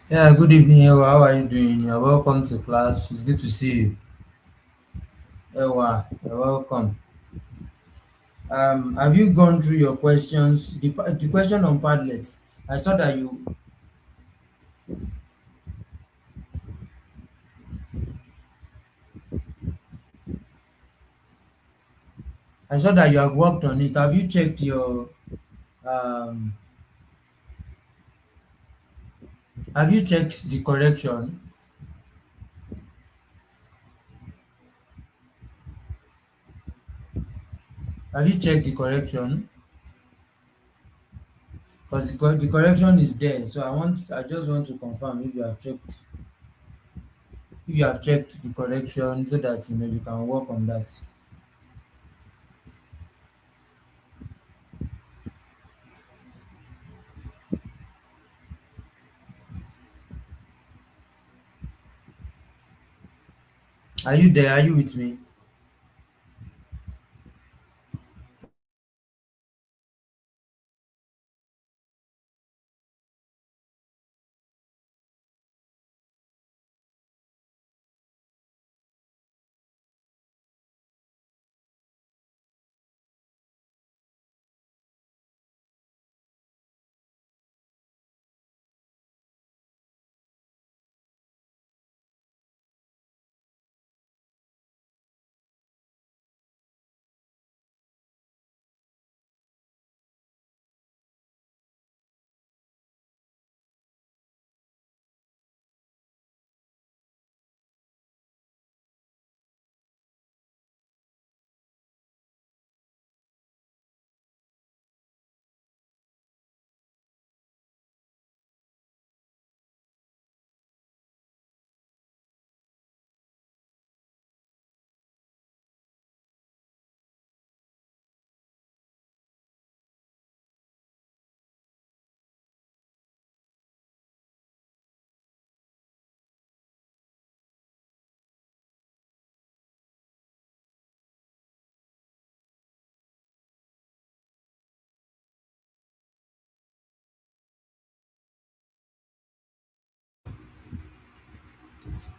Yeah, good evening, Ewa. How are you doing? You're welcome to class. It's good to see you. Ewa, you're welcome. Have you gone through your questions? The question on Padlet. I saw that you I saw that you have worked on it. Um have you checked the correction? Have you checked the correction? Because the correction is there. So I just want to confirm if you have checked the correction so that you can work on that. Are you there? Are you with me?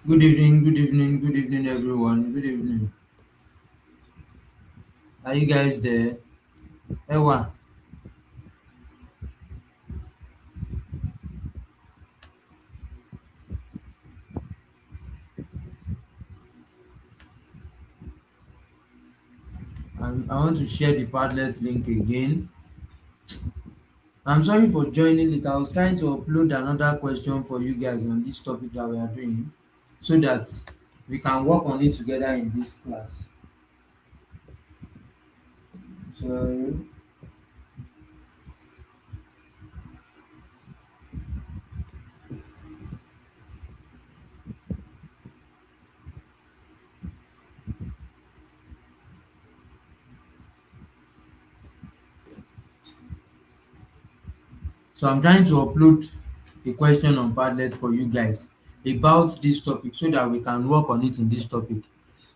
Good evening, everyone. Good evening. Are you guys there? Ewa, I want to share the Padlet link again. I'm sorry for joining it. I was trying to upload another question for you guys on this topic that we are doing so that we can work on it together in this class. So, so I'm trying to upload a question on Padlet for you guys about this topic so that we can work on it in this topic.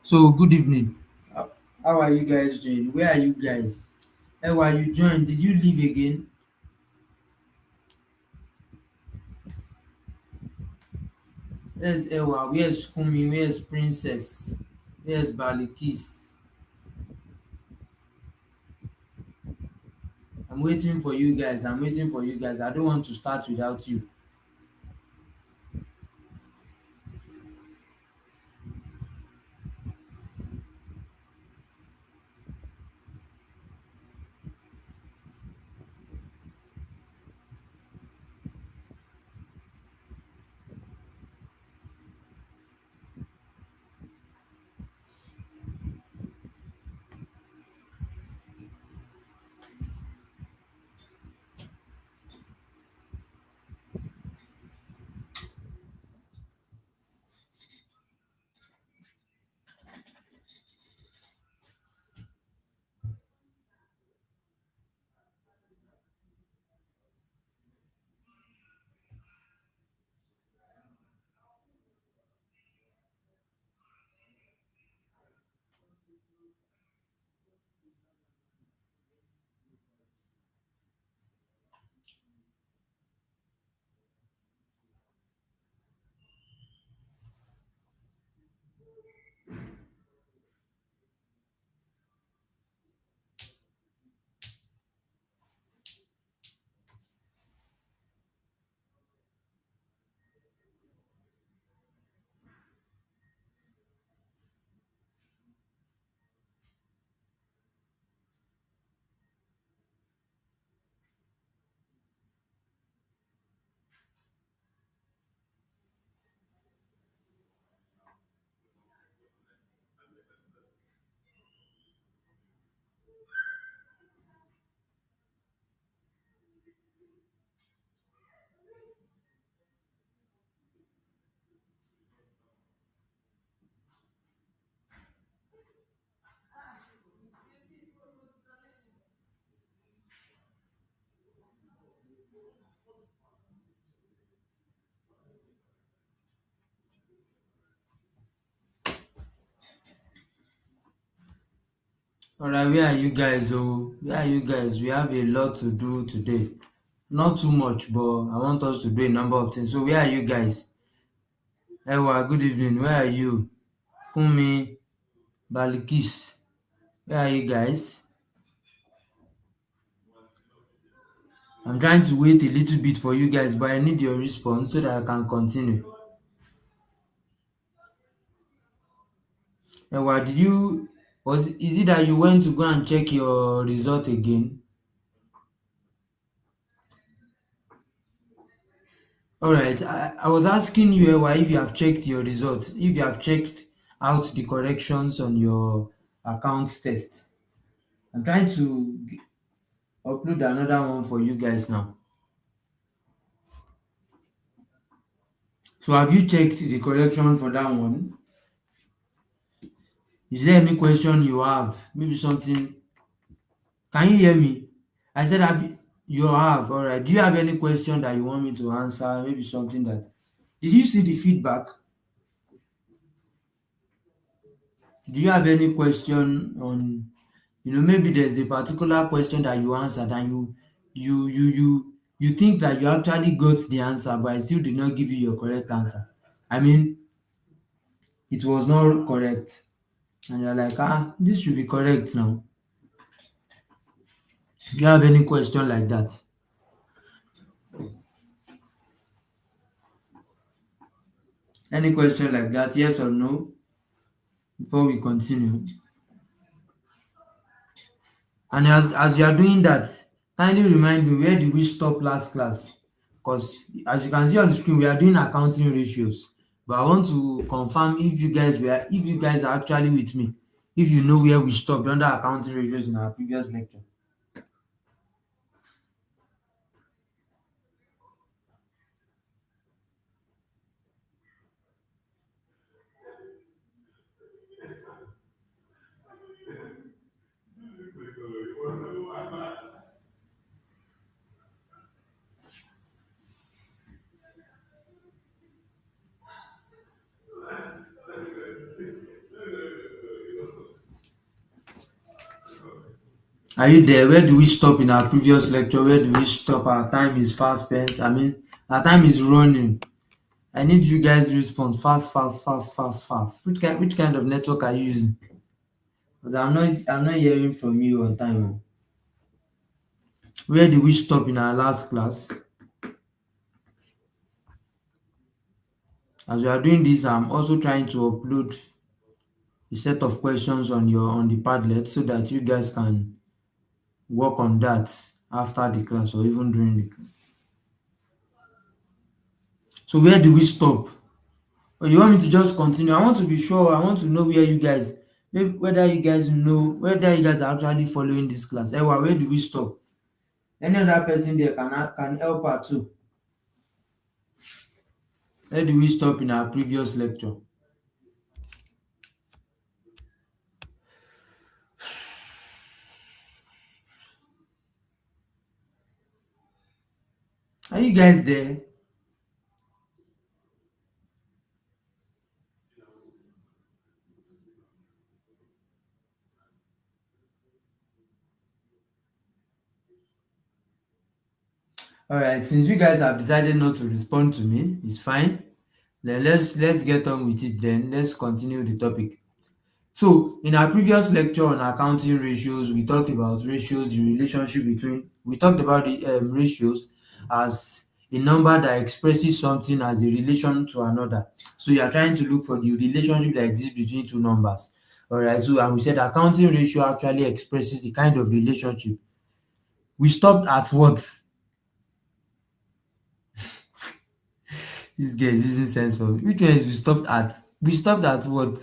So, good evening. How how are you guys doing? Where are you guys? Ewa, you joined. Did you leave again? Where's Ewa? Where's Kumi? Where's Princess? Where's Balikis? I'm waiting for you guys. I'm waiting for you guys. I don't want to start without you. Alright, where are you guys? Oh, where are you guys? We have a lot to do today. Not too much, but I want us to do a number of things. So, where are you guys? Ewa, good evening. Where are you? Kumi, Balikis. Where are you guys? I'm trying to wait a little bit for you guys, but I need your response so that I can continue. Ewa, is it that you went to go and check your result again? All right. I was asking you, Ewa, if you have checked your results, if you have checked out the corrections on your account test. I'm trying to upload another one for you guys now. So have you checked the correction for that one? Is there any question you have? Maybe something. Can you hear me? I said, you have. All right. Do you have any question that you want me to answer? Maybe something that. Did you see the feedback? Do you have any question on, maybe there's a particular question that you answered and you think that you actually got the answer, but I still did not give you your correct answer. I mean, it was not correct. And you're like, this should be correct now. Do you have any question like that? Any question like that? Yes or no? Before we continue. And as you are doing that, kindly remind me, where did we stop last class? Because as you can see on the screen, we are doing accounting ratios. But I want to confirm if you guys are actually with me, if you know where we stopped under accounting ratios in our previous lecture. Are you there? Where do we stop in our previous lecture? Where do we stop? Our time is fast spent. I mean, our time is running. I need you guys to respond fast, fast, fast, fast, fast. Which kind of network are you using? Because I'm not hearing from you on time. Oh. Where did we stop in our last class? As we are doing this, I'm also trying to upload a set of questions on the Padlet so that you guys can work on that after the class or even during the class. So where do we stop? Or you want me to just continue? I want to be sure. I want to know where you guys, maybe whether you guys know whether you guys are actually following this class. Ewa, where do we stop? Any other person there can help her too. Where do we stop in our previous lecture? Are you guys there? All right. Since you guys have decided not to respond to me, it's fine. Then let's get on with it. Then let's continue the topic. So, in our previous lecture on accounting ratios, we talked about ratios, the relationship between, we talked about the ratios as a number that expresses something as a relation to another. So, you are trying to look for the relationship that exists between two numbers. All right. So, and we said accounting ratio actually expresses the kind of relationship. We stopped at what? This guy is using sense for me. Which one is we stopped at? We stopped at what?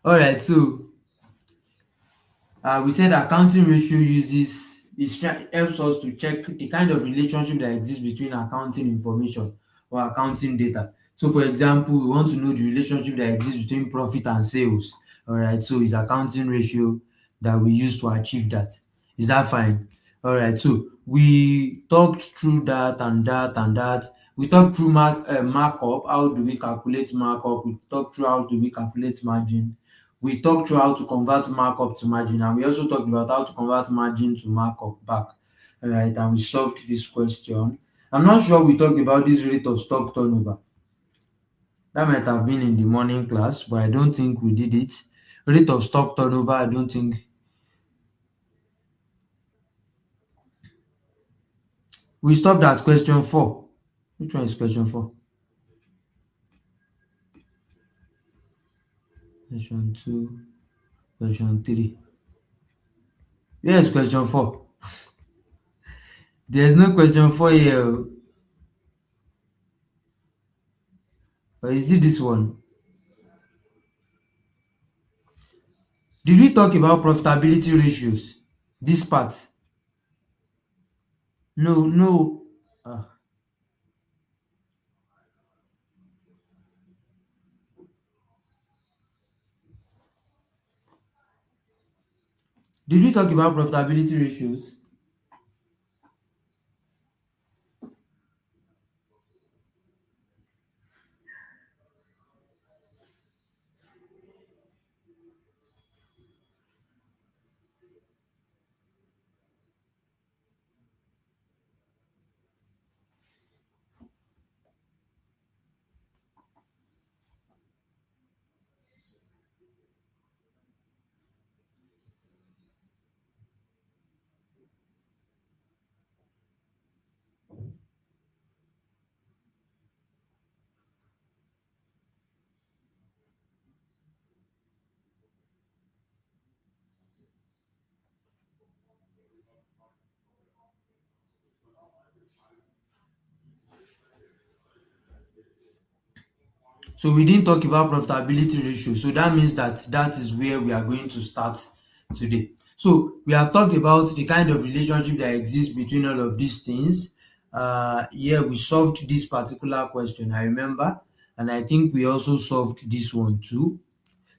All right. So, we said accounting ratio helps us to check the kind of relationship that exists between accounting information or accounting data. So, for example, we want to know the relationship that exists between profit and sales. All right, so it's accounting ratio that we use to achieve that. Is that fine? All right, so we talked through that and that and that. We talked through markup. How do we calculate markup? We talked through how do we calculate margin. We talked through how to convert markup to margin, and we also talked about how to convert margin to markup back. All right, and we solved this question. I'm not sure we talked about this rate of stock turnover. That might have been in the morning class, but I don't think we did it. Rate of stock turnover, I don't think we stopped at question 4. Which one is question 4? Question 2, question 3. Yes, question 4. There's no question 4 here. Or is it this one? Did we talk about profitability ratios? This part? No, no. Ah. Did we talk about profitability ratios? So we didn't talk about profitability ratio. So that means that that is where we are going to start today. So we have talked about the kind of relationship that exists between all of these things. Yeah, we solved this particular question, I remember, and I think we also solved this one too.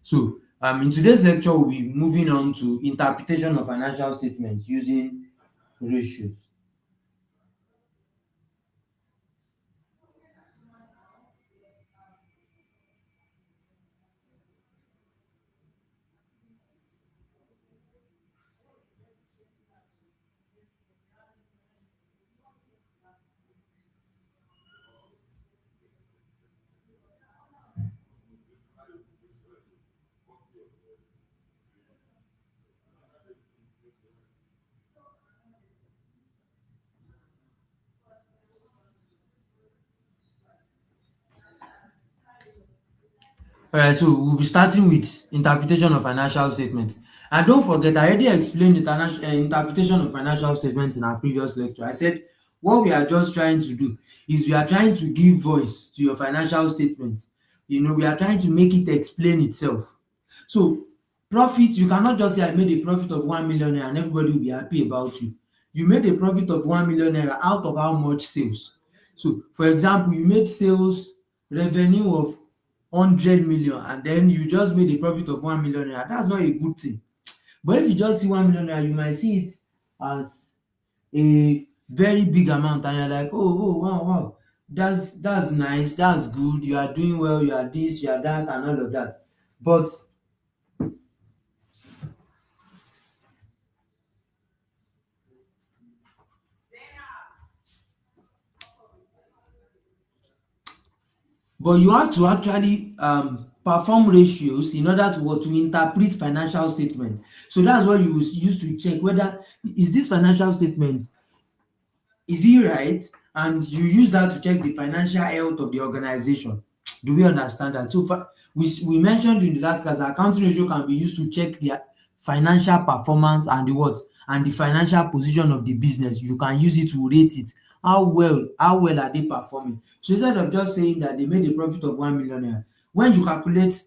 So in today's lecture, we'll be moving on to interpretation of financial statements using ratios. All right, so we'll be starting with interpretation of financial statement. And don't forget, I already explained interpretation of financial statement in our previous lecture. I said what we are just trying to do is we are trying to give voice to your financial statement. We are trying to make it explain itself. So profit, you cannot just say I made a profit of 1 million naira and everybody will be happy about you. You made a profit of 1 million naira out of how much sales? So for example, you made sales revenue of 100 million and then you just made a profit of 1 million naira. That's not a good thing. But if you just see 1 million naira, you might see it as a very big amount and you're like, oh, wow, wow. That's nice, that's good, you are doing well, you are this, you are that, and all of that. But you have to actually perform ratios in order to what, to interpret financial statement. So that's what you will use to check whether is this financial statement, is he right? And you use that to check the financial health of the organization. Do we understand that? So we mentioned in the last class that accounting ratio can be used to check the financial performance and the what, and the financial position of the business. You can use it to rate it. How well are they performing? So instead of just saying that they made a profit of 1 million naira, when you calculate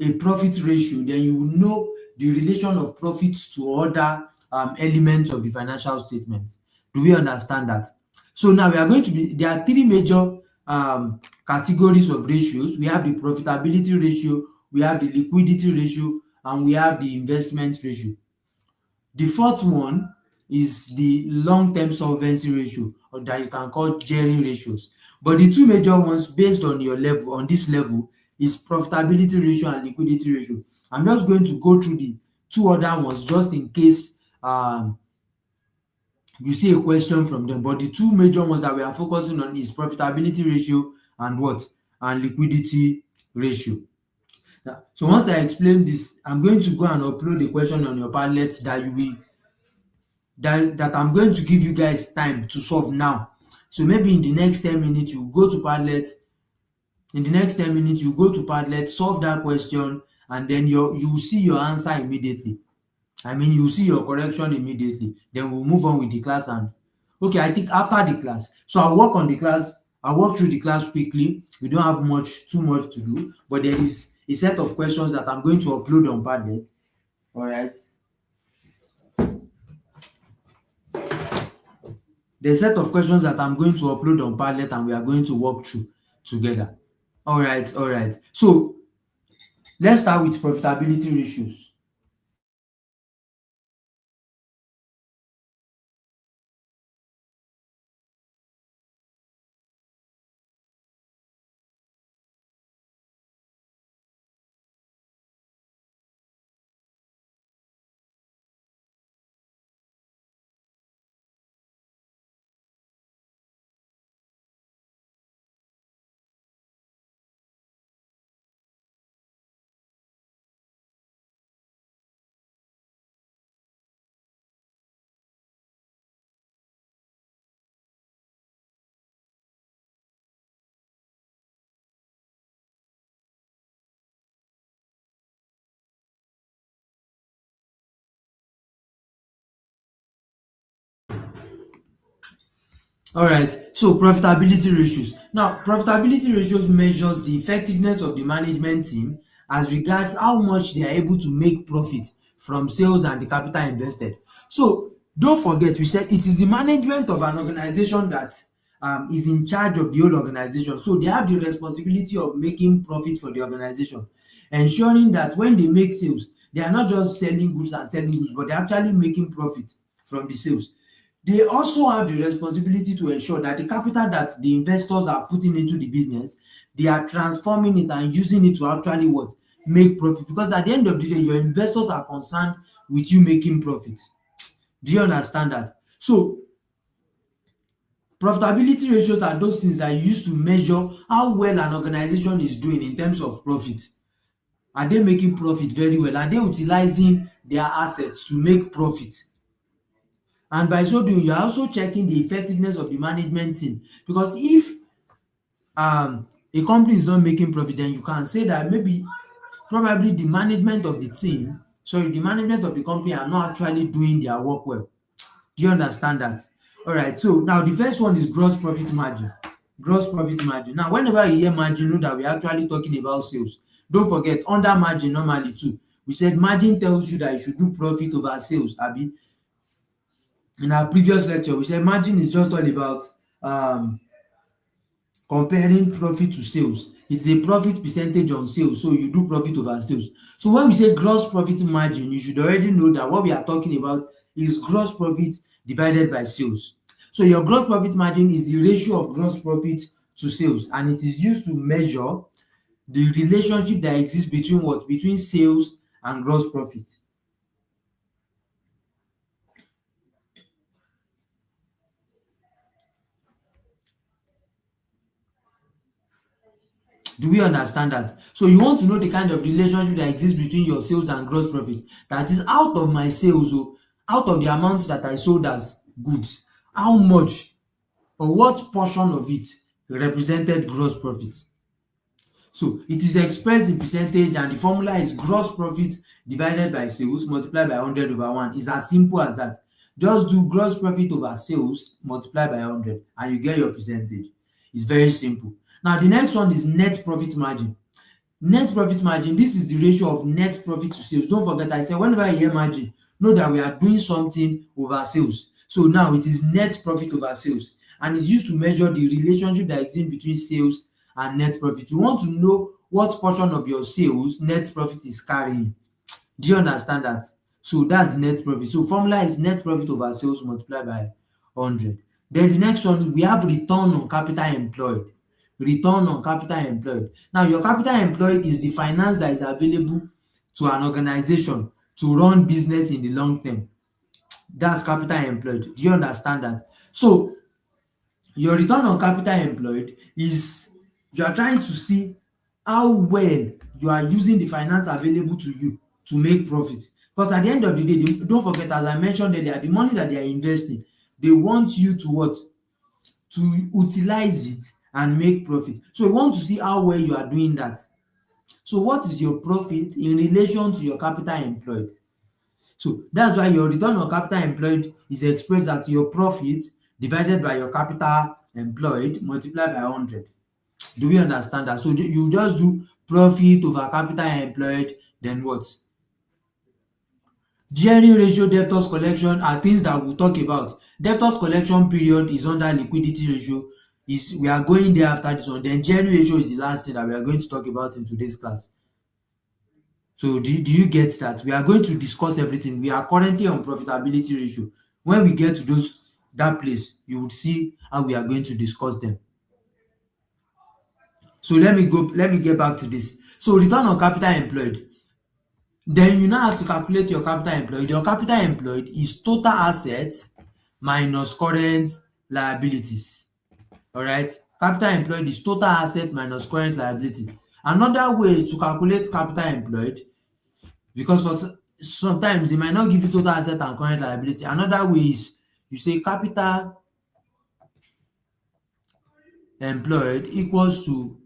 a profit ratio, then you will know the relation of profits to other elements of the financial statement. Do we understand that? So now we are going to be, there are three major categories of ratios. We have the profitability ratio, we have the liquidity ratio, and we have the investment ratio. The fourth one is the long-term solvency ratio, or that you can call Jerry ratios. But the two major ones based on your level, on this level, is profitability ratio and liquidity ratio. I'm just going to go through the two other ones just in case you see a question from them. But the two major ones that we are focusing on is profitability ratio and what? And liquidity ratio. So once I explain this, I'm going to go and upload a question on your Padlet that you will that I'm going to give you guys time to solve now. So maybe in the next 10 minutes, you go to Padlet. In the next 10 minutes, you go to Padlet, solve that question, and then you will see your answer immediately. I mean, you will see your correction immediately. Then we'll move on with the class. And okay, I think after the class. So I'll work on the class. I'll walk through the class quickly. We don't have too much to do, but there is a set of questions that I'm going to upload on Padlet. All right. The set of questions that I'm going to upload on Padlet and we are going to walk through together. All right, all right. So let's start with profitability ratios. All right, so profitability ratios. Now, profitability ratios measures the effectiveness of the management team as regards how much they are able to make profit from sales and the capital invested. So, don't forget, we said it is the management of an organization that is in charge of the whole organization. So, they have the responsibility of making profit for the organization, ensuring that when they make sales, they are not just selling goods and selling goods, but they're actually making profit from the sales. They also have the responsibility to ensure that the capital that the investors are putting into the business, they are transforming it and using it to actually what? Make profit. Because at the end of the day, your investors are concerned with you making profit. Do you understand that? So profitability ratios are those things that you use to measure how well an organization is doing in terms of profit. Are they making profit very well? Are they utilizing their assets to make profit? And by so doing, you are also checking the effectiveness of the management team. Because if a company is not making profit, then you can say that maybe probably the management of the team, sorry, the management of the company are not actually doing their work well. Do you understand that? All right. So now the first one is gross profit margin. Gross profit margin. Now, whenever you hear margin, know that we're actually talking about sales. Don't forget, under margin normally too, we said margin tells you that you should do profit over sales, abi. In our previous lecture, we said margin is just all about um comparing profit to sales. It's a profit percentage on sales, so you do profit over sales. So when we say gross profit margin, you should already know that what we are talking about is gross profit divided by sales. So your gross profit margin is the ratio of gross profit to sales, and it is used to measure the relationship that exists between what? Between sales and gross profit. Do we understand that? So you want to know the kind of relationship that exists between your sales and gross profit. That is, out of my sales, out of the amount that I sold as goods, how much or what portion of it represented gross profit. So it is expressed in percentage, and the formula is gross profit divided by sales multiplied by 100/1. It's as simple as that. Just do gross profit over sales multiplied by 100 and you get your percentage. It's very simple. Now the next one is net profit margin. Net profit margin, this is the ratio of net profit to sales. Don't forget, I said whenever you hear margin, know that we are doing something over sales. So now it is net profit over sales, and it's used to measure the relationship that exists between sales and net profit. You want to know what portion of your sales net profit is carrying. Do you understand that? So that's net profit. So formula is net profit over sales multiplied by 100. Then the next one, we have return on capital employed. Return on capital employed. Now your capital employed is the finance that is available to an organization to run business in the long term. That's capital employed. Do you understand that? So your return on capital employed is, you are trying to see how well you are using the finance available to you to make profit. Because at the end of the day, don't forget, as I mentioned earlier, the money that they are investing, they want you to what? To utilize it and make profit. So you want to see how well you are doing that. So what is your profit in relation to your capital employed? So that's why your return on capital employed is expressed as your profit divided by your capital employed multiplied by 100. Do we understand that? So you just do profit over capital employed, then what? Gearing ratio, debtors collection are things that we'll talk about. Debtors collection period is under liquidity ratio. Is We are going there after this one. Then gearing ratio is the last thing that we are going to talk about in today's class. So do you get that? We are going to discuss everything. We are currently on profitability ratio. When we get to that place, you would see how we are going to discuss them. So let me get back to this. So return on capital employed. Then you now have to calculate your capital employed. Your capital employed is total assets minus current liabilities. All right. Capital employed is total assets minus current liability. Another way to calculate capital employed, because sometimes they might not give you total asset and current liability. Another way is you say capital employed equals to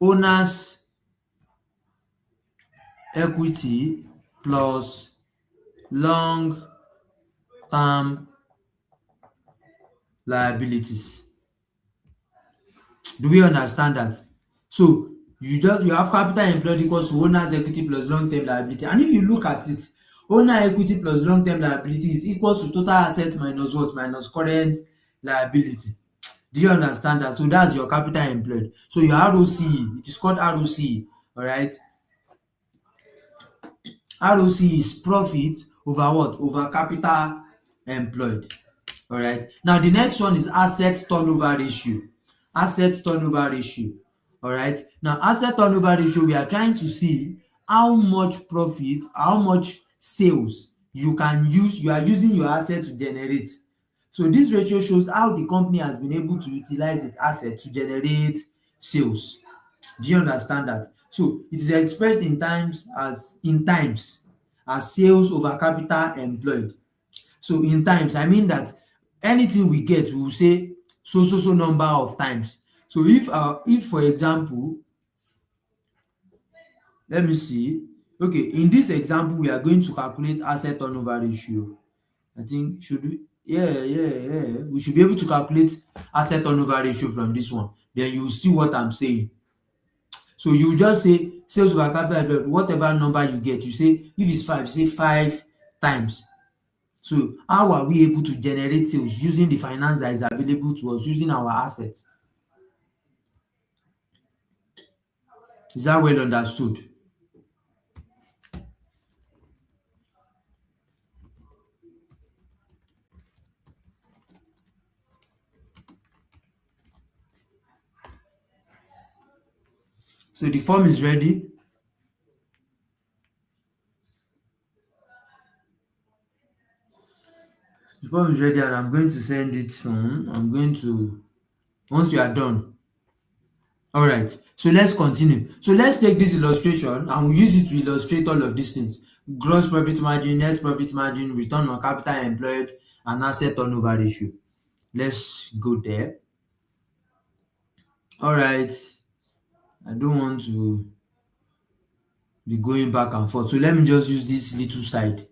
owner's equity plus long term liabilities. Do we understand that? So you have capital employed equals to owner's equity plus long term liability. And if you look at it, owner equity plus long term liability is equals to total assets minus what? Minus current liability. Do you understand that? So that's your capital employed. So your ROCE, it is called ROCE. All right. ROCE is profit over what? Over capital employed. All right. Now the next one is asset turnover ratio. Asset turnover ratio. All right. Now asset turnover ratio, we are trying to see how much profit, how much sales you are using your asset to generate. So this ratio shows how the company has been able to utilize its asset to generate sales. Do you understand that? So it is expressed in times as sales over capital employed. So in times, I mean that anything we get, we will say so number of times. So if for example, let me see. Okay, in this example, we are going to calculate asset turnover ratio. I think should we? Yeah. We should be able to calculate asset turnover ratio from this one. Then you will see what I'm saying. So you just say sales over capital employed, whatever number you get, you say if it's 5, you say 5 times. So how are we able to generate sales using the finance that is available to us, using our assets? Is that well understood? So the form is ready. The form is ready and I'm going to send it soon. Once you are done. All right. So let's continue. So let's take this illustration and we use it to illustrate all of these things. Gross profit margin, net profit margin, return on capital employed, and asset turnover ratio. Let's go there. All right. I don't want to be going back and forth. So let me just use this little side.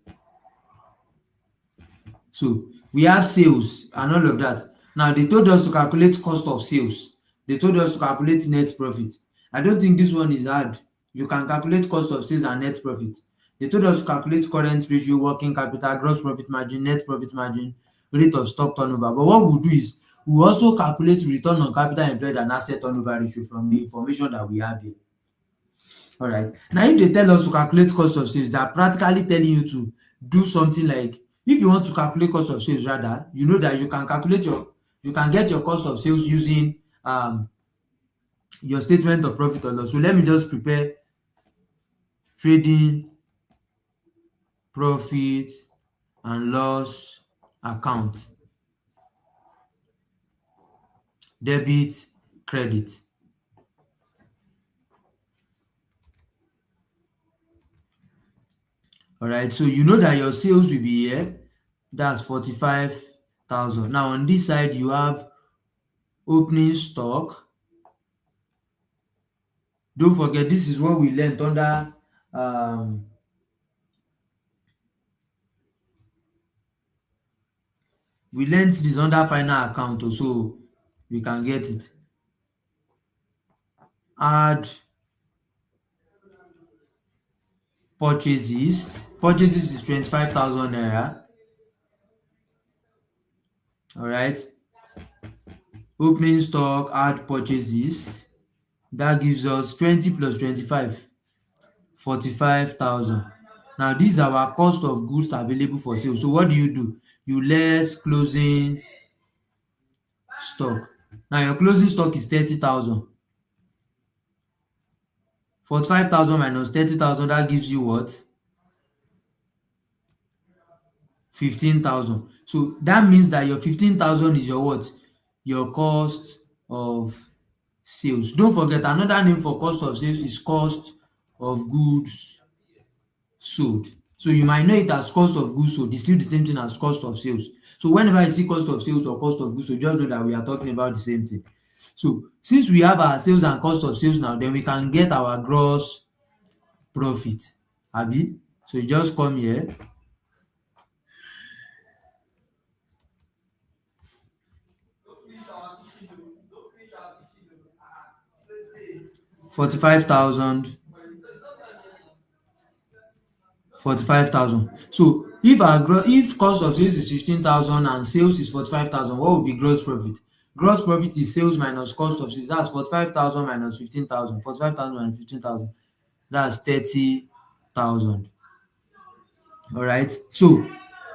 So we have sales and all of that. Now they told us to calculate cost of sales. They told us to calculate net profit. I don't think this one is hard. You can calculate cost of sales and net profit. They told us to calculate current ratio, working capital, gross profit margin, net profit margin, rate of stock turnover. But what we'll do is we'll also calculate return on capital employed and asset turnover ratio from the information that we have here. All right. Now, if they tell us to calculate cost of sales, they are practically telling you to do something like, if you want to calculate cost of sales rather, you know that you can get your cost of sales using your statement of profit or loss. So let me just prepare trading profit and loss account, debit, credit. Alright, so you know that your sales will be here, that's 45,000. Now on this side you have opening stock. Don't forget, this is what we learned under um we learned this under final account oh, so we can get it. Add purchases is 25,000 naira. Alright, opening stock, add purchases, that gives us 20 plus 25, 45,000. Now these are our cost of goods available for sale. So what do? You less closing stock. Now your closing stock is 30,000. 45,000 minus 30,000, that gives you what? 15,000. So that means that your 15,000 is your what? Your cost of sales. Don't forget, another name for cost of sales is cost of goods sold. So you might know it as cost of goods sold. It's still the same thing as cost of sales. So whenever you see cost of sales or cost of goods sold, just know that we are talking about the same thing. So since we have our sales and cost of sales now, then we can get our gross profit. Abi? So you just come here, 45,000, 45,000. So if cost of sales is 15,000 and sales is 45,000, what will be gross profit? Gross profit is sales minus cost of sales. That's 45,000 minus 15,000. 45,000 minus 15,000. That's 30,000. All right. So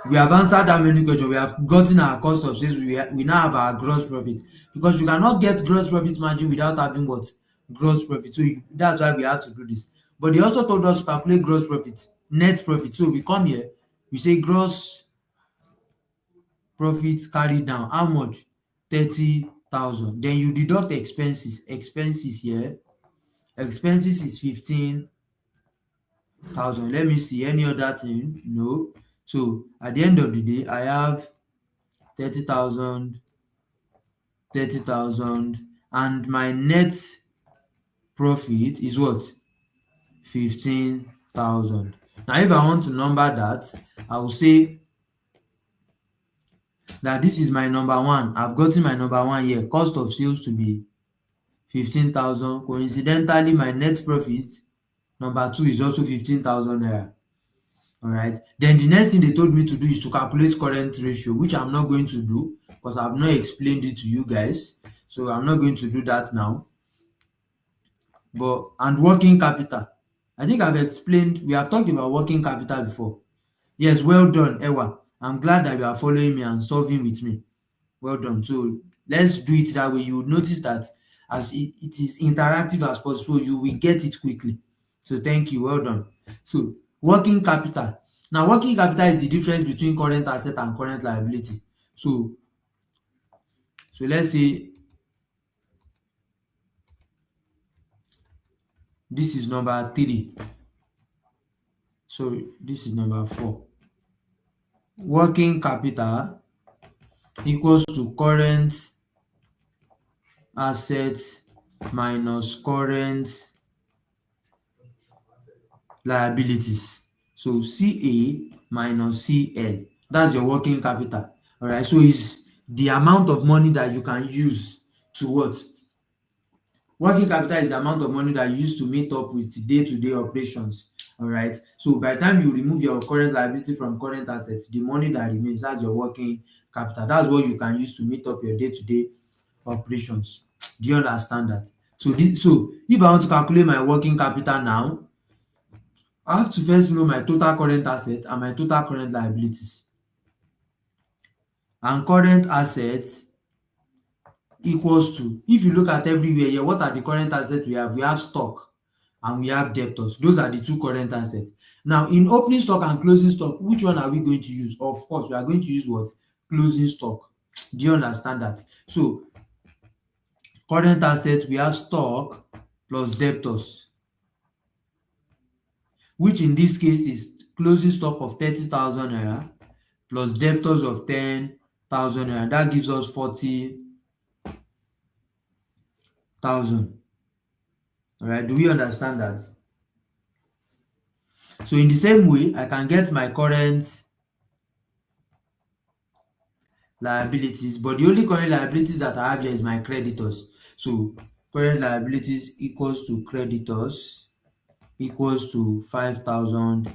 we have answered that many questions. We have gotten our cost of sales. We now have our gross profit, because you cannot get gross profit margin without having what? Gross profit. So that's why we have to do this. But they also told us to calculate gross profit, net profit. So we come here, we say gross profit carried down. How much? 30,000. Then you deduct expenses. Expenses here. Expenses is 15,000. Let me see any other thing. No. So at the end of the day, I have 30,000, 30,000, and my net profit is what? 15,000. Now, if I want to number that, I will say that this is my number one. I've gotten my number one here. Cost of sales to be 15,000. Coincidentally, my net profit, number two, is also 15,000 naira. All right. Then the next thing they told me to do is to calculate current ratio, which I'm not going to do because I've not explained it to you guys. So I'm not going to do that now. And working capital. I think I've explained, we have talked about working capital before. Yes, well done, Ewa. I'm glad that you are following me and solving with me. Well done. So let's do it that way. You will notice that as it is interactive as possible, you will get it quickly. So thank you. Well done. So working capital. Now, working capital is the difference between current asset and current liability. So let's say this is number 3. So this is number 4. Working capital equals to current asset minus current liabilities. So CA minus CL. That's your working capital. All right. So it's the amount of money that you can use to what? Working capital is the amount of money that you use to meet up with day-to-day operations. All right. So by the time you remove your current liability from current assets, the money that remains, that's your working capital. That's what you can use to meet up your day-to-day operations. Do you understand that? So if I want to calculate my working capital now, I have to first know my total current asset and my total current liabilities. And current assets equals to, if you look at everywhere here, what are the current assets we have? We have stock and we have debtors. Those are the two current assets. Now, in opening stock and closing stock, which one are we going to use? Of course, we are going to use what? Closing stock. Do you understand that? So, current assets, we have stock plus debtors, which in this case is closing stock of 30,000 naira plus debtors of 10,000 naira. That gives us 40,000. All right, do we understand that? So in the same way, I can get my current liabilities, but the only current liabilities that I have here is my creditors. So current liabilities equals to creditors equals to 5,000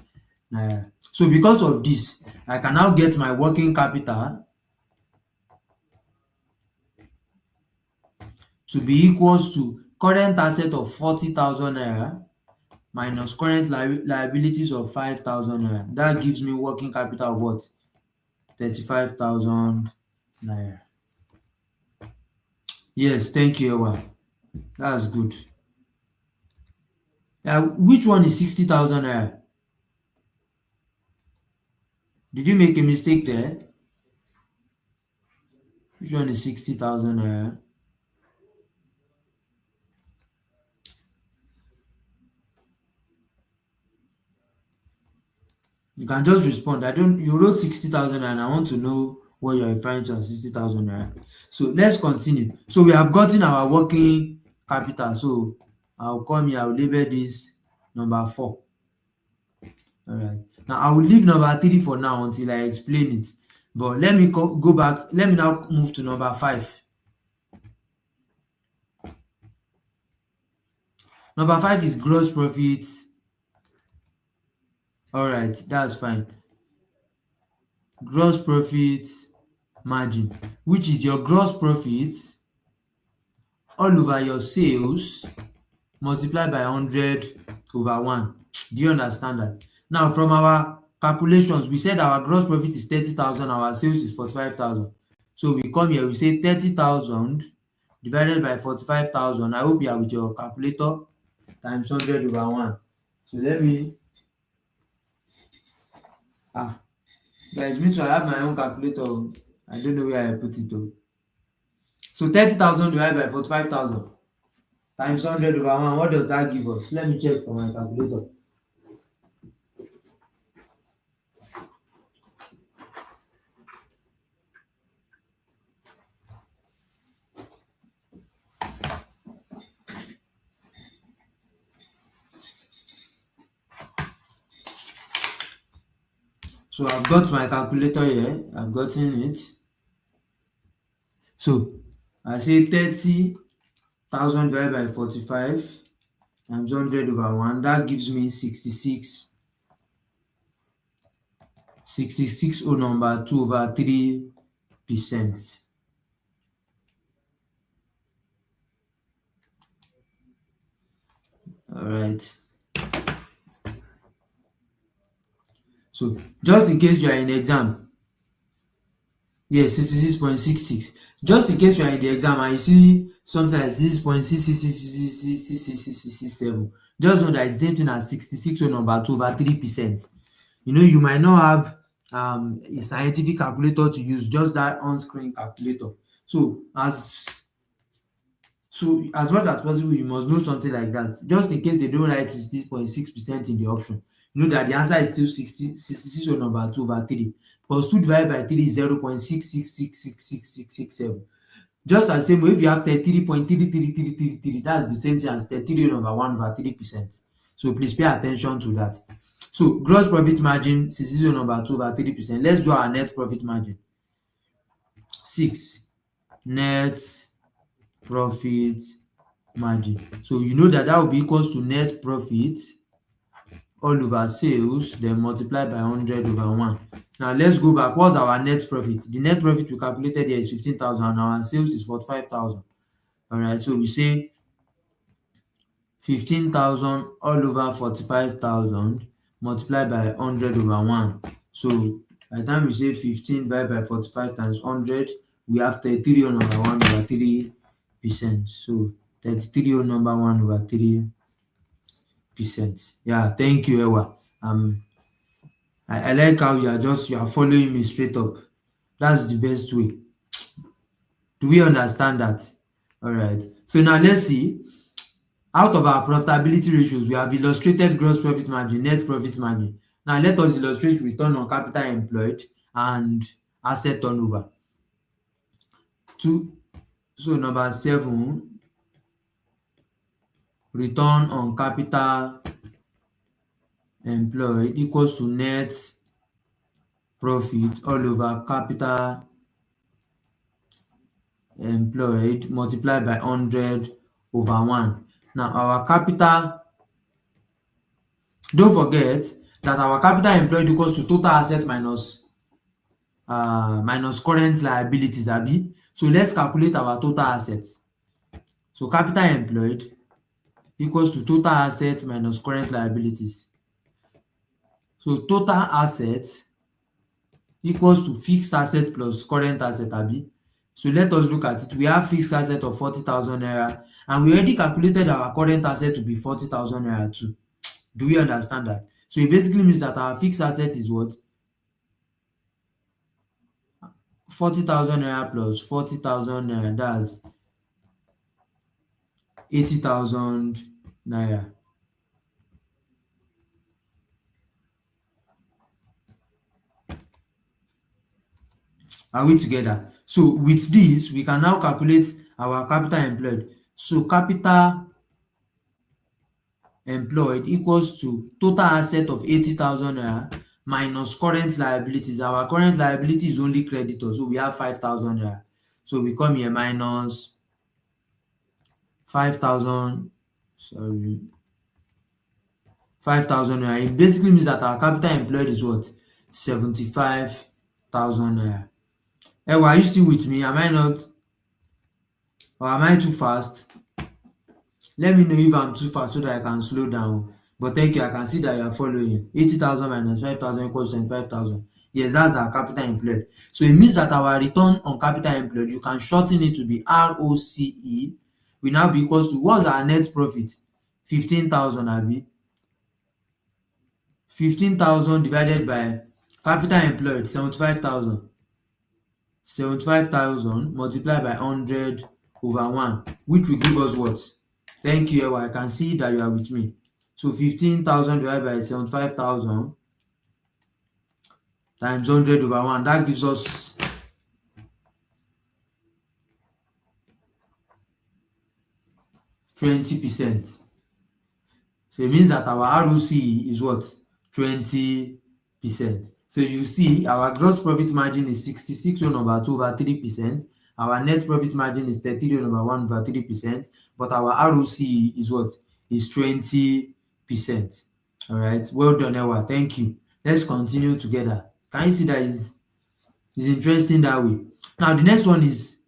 naira. So because of this, I can now get my working capital to be equals to current asset of 40,000 naira minus current liabilities of 5,000 naira. That gives me working capital of what? 35,000 naira. Yes, thank you, Ewa. That's good. Which one is 60,000 naira? Did you make a mistake there? Which one is 60,000 naira? You can just respond. You wrote 60,000 and I want to know what you're referring to as 60,000 naira. So let's continue. So we have gotten our working capital. So I'll come here, I'll label this number 4. All right. Now I will leave number 3 for now until I explain it. But let me go back. Let me now move to number 5. Number 5 is gross profit. All right, that's fine. Gross profit margin, which is your gross profit all over your sales multiplied by 100/1. Do you understand that? Now, from our calculations, we said our gross profit is 30,000, our sales is 45,000. So we come here, we say 30,000 divided by 45,000. I hope you are with your calculator, times 100/1. So let me, guys, me too, I have my own calculator. I don't know where I put it though. So 30,000 divided by 45,000 times 100/1. What does that give us? Let me check for my calculator. So I've got my calculator here. I've gotten it. So I say 30,000 divided by 45 times 100/1. That gives me 66. 66 O number 2/3%. All right. So just in case you are in exam, yes, 66.66. Just in case you are in the exam and you see something like 6.666666667, just know that it's the same thing as 66 or number 2/3%. You might not have a scientific calculator to use, just that on-screen calculator. So as much as possible, you must know something like that. Just in case they don't write 66.6% in the option, you know that the answer is still 66 or number 2/3. Because 2 divided by 3 is 0.66666667. Just as same way, if you have 33.33333, that's the same thing as 33 over 1/3%. So please pay attention to that. So gross profit margin 66 number 2/3%. Let's do our net profit margin. 6 net profit margin. So you know that will be equals to net profit all over sales, then multiply by 100/1. Now let's go back. What's our net profit? The net profit we calculated here is 15,000 and our sales is 45,000. All right, so we say 15,000 all over 45,000 multiply by 100/1. So by the time we say 15 divided by 45 times 100, we have 33 whole number 1/3%. So 33 whole number 1/3%. Yeah, thank you, Ewa. I like how you are following me straight up. That's the best way. Do we understand that? All right. So now let's see. Out of our profitability ratios, we have illustrated gross profit margin, net profit margin. Now let us illustrate return on capital employed and asset turnover. Two. So number 7, return on capital employed equals to net profit all over capital employed multiplied by 100/1. Now our capital, don't forget that our capital employed equals to total asset minus current liabilities, abi. So let's calculate our total assets. So capital employed equals to total assets minus current liabilities. So total assets equals to fixed asset plus current asset, abi. So let us look at it. We have fixed asset of 40,000 naira and we already calculated our current asset to be 40,000 naira too. Do we understand that? So it basically means that our fixed asset is what? 40,000 naira plus 40,000 naira, that's 80,000 naira. Are we together? So with this, we can now calculate our capital employed. So capital employed equals to total asset of 80,000 naira minus current liabilities. Our current liability is only creditor, so we have 5,000 naira. So we come here minus 5,000, sorry, 5,000 naira. It basically means that our capital employed is what? 75,000 naira. Ewa, are you still with me? Am I not, or am I too fast? Let me know if I'm too fast so that I can slow down. But thank you, I can see that you are following. 80,000 minus 5,000 equals 25,000. Yes, that's our capital employed. So it means that our return on capital employed, you can shorten it to be ROCE, will now be equals to, what's our net profit? 15,000, abi. 15,000 divided by capital employed, 75,000. 75,000 multiplied by 100/1, which will give us what? Thank you, Ewa. I can see that you are with me. So 15,000 divided by 75,000 times 100/1, that gives us 20%. So it means that our ROCE is what? 20%. So you see our gross profit margin is 66/2/3%. Our net profit margin is 33/1/3%. But our ROCE is what? Is 20%. All right. Well done, Ewa. Thank you. Let's continue together. Can you see that is interesting that way? Now the next one is,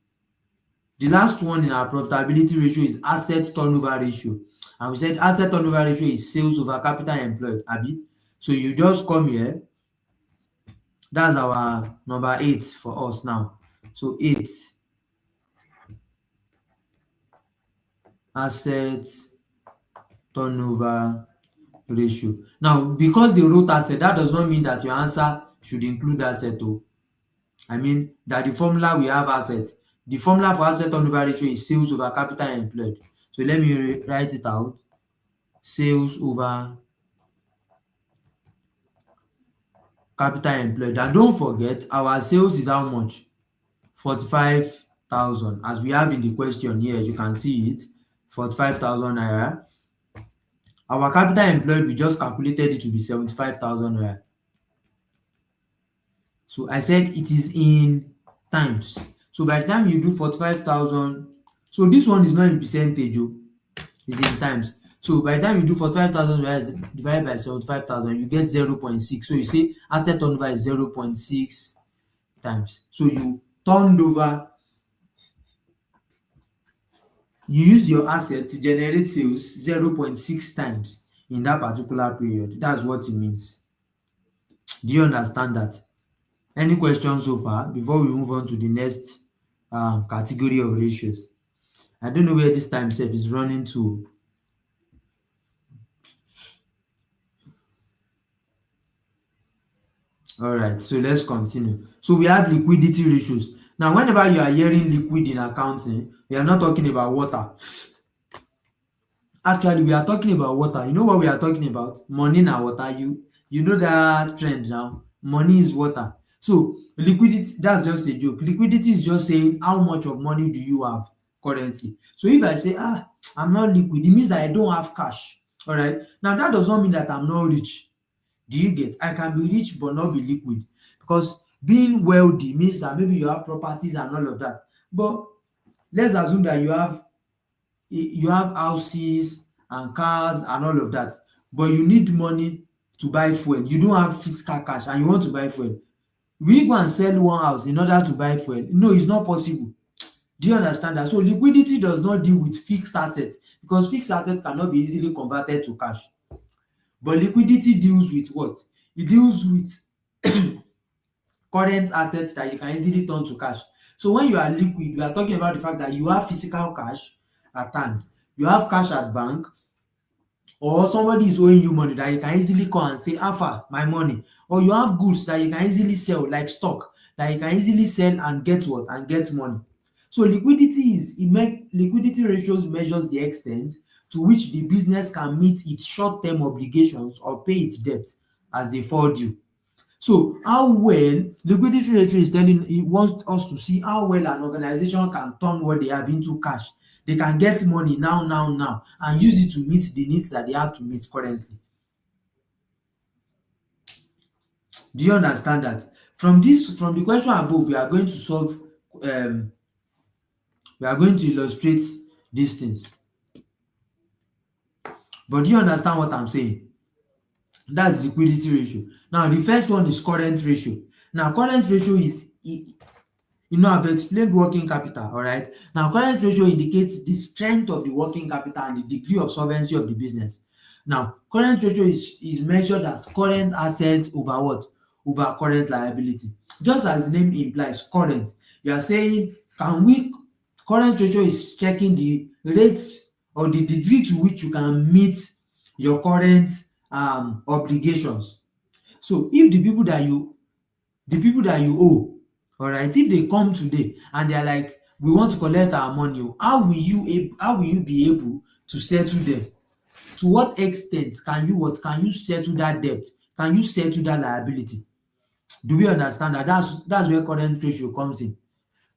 the last one in our profitability ratio is asset turnover ratio. And we said asset turnover ratio is sales over capital employed, abi. So you just come here, that's our number 8 for us now. So 8, asset turnover ratio. Now because they wrote asset, that does not mean that your answer should include asset o. I mean that the formula we have asset. The formula for asset turnover ratio is sales over capital employed. So let me write it out. Sales over capital employed. And don't forget, our sales is how much? 45,000. As we have in the question here, as you can see it, 45,000 naira. Our capital employed, we just calculated it to be 75,000 naira. So I said it is in times. So by the time you do 45,000, so this one is not in percentage, it's in times. So by the time you do 45,000 divided by 75,000, you get 0.6. So you say asset turnover is 0.6 times. So you turned over, you use your asset to generate sales 0.6 times in that particular period. That's what it means. Do you understand that? Any questions so far before we move on to the next category of ratios? I don't know where this time self is running to. All right, so let's continue. So we have liquidity ratios. Now, whenever you are hearing liquid in accounting, we are not talking about water. Actually, we are talking about water. You know what we are talking about? Money na water. You know that trend now. Money is water. So liquidity, that's just a joke. Liquidity is just saying how much of money do you have currently. So if I say, I'm not liquid, it means that I don't have cash. All right. Now that does not mean that I'm not rich. Do you get? I can be rich but not be liquid, because being wealthy means that maybe you have properties and all of that. But let's assume that you have houses and cars and all of that, but you need money to buy fuel. You don't have physical cash and you want to buy fuel. Will you go and sell one house in order to buy fuel? No, it's not possible. Do you understand that? So liquidity does not deal with fixed assets, because fixed assets cannot be easily converted to cash. But liquidity deals with what? It deals with current assets that you can easily turn to cash. So when you are liquid, we are talking about the fact that you have physical cash at hand, you have cash at bank, or somebody is owing you money that you can easily call and say, "Alpha, my money." Or you have goods that you can easily sell, like stock, that you can easily sell and get what? And get money. So liquidity ratios measures the extent to which the business can meet its short-term obligations or pay its debt as they fall due. So how well liquidity ratio is telling, it wants us to see how well an organization can turn what they have into cash. They can get money now, and use it to meet the needs that they have to meet currently. Do you understand that? From the question above, we are going to solve, um, we are going to illustrate these things. But do you understand what I'm saying? That's liquidity ratio. Now, the first one is current ratio. Now, current ratio is, I've explained working capital, all right? Now, current ratio indicates the strength of the working capital and the degree of solvency of the business. Now, current ratio is measured as current assets over what? Over current liability. Just as the name implies, current. You are saying, current ratio is checking the rate or the degree to which you can meet your current obligations. So if the people that you owe, all right, if they come today and they are like, we want to collect our money, how will you be able to settle them? To what extent can you settle that debt? Can you settle that liability? Do we understand that? That's where current ratio comes in.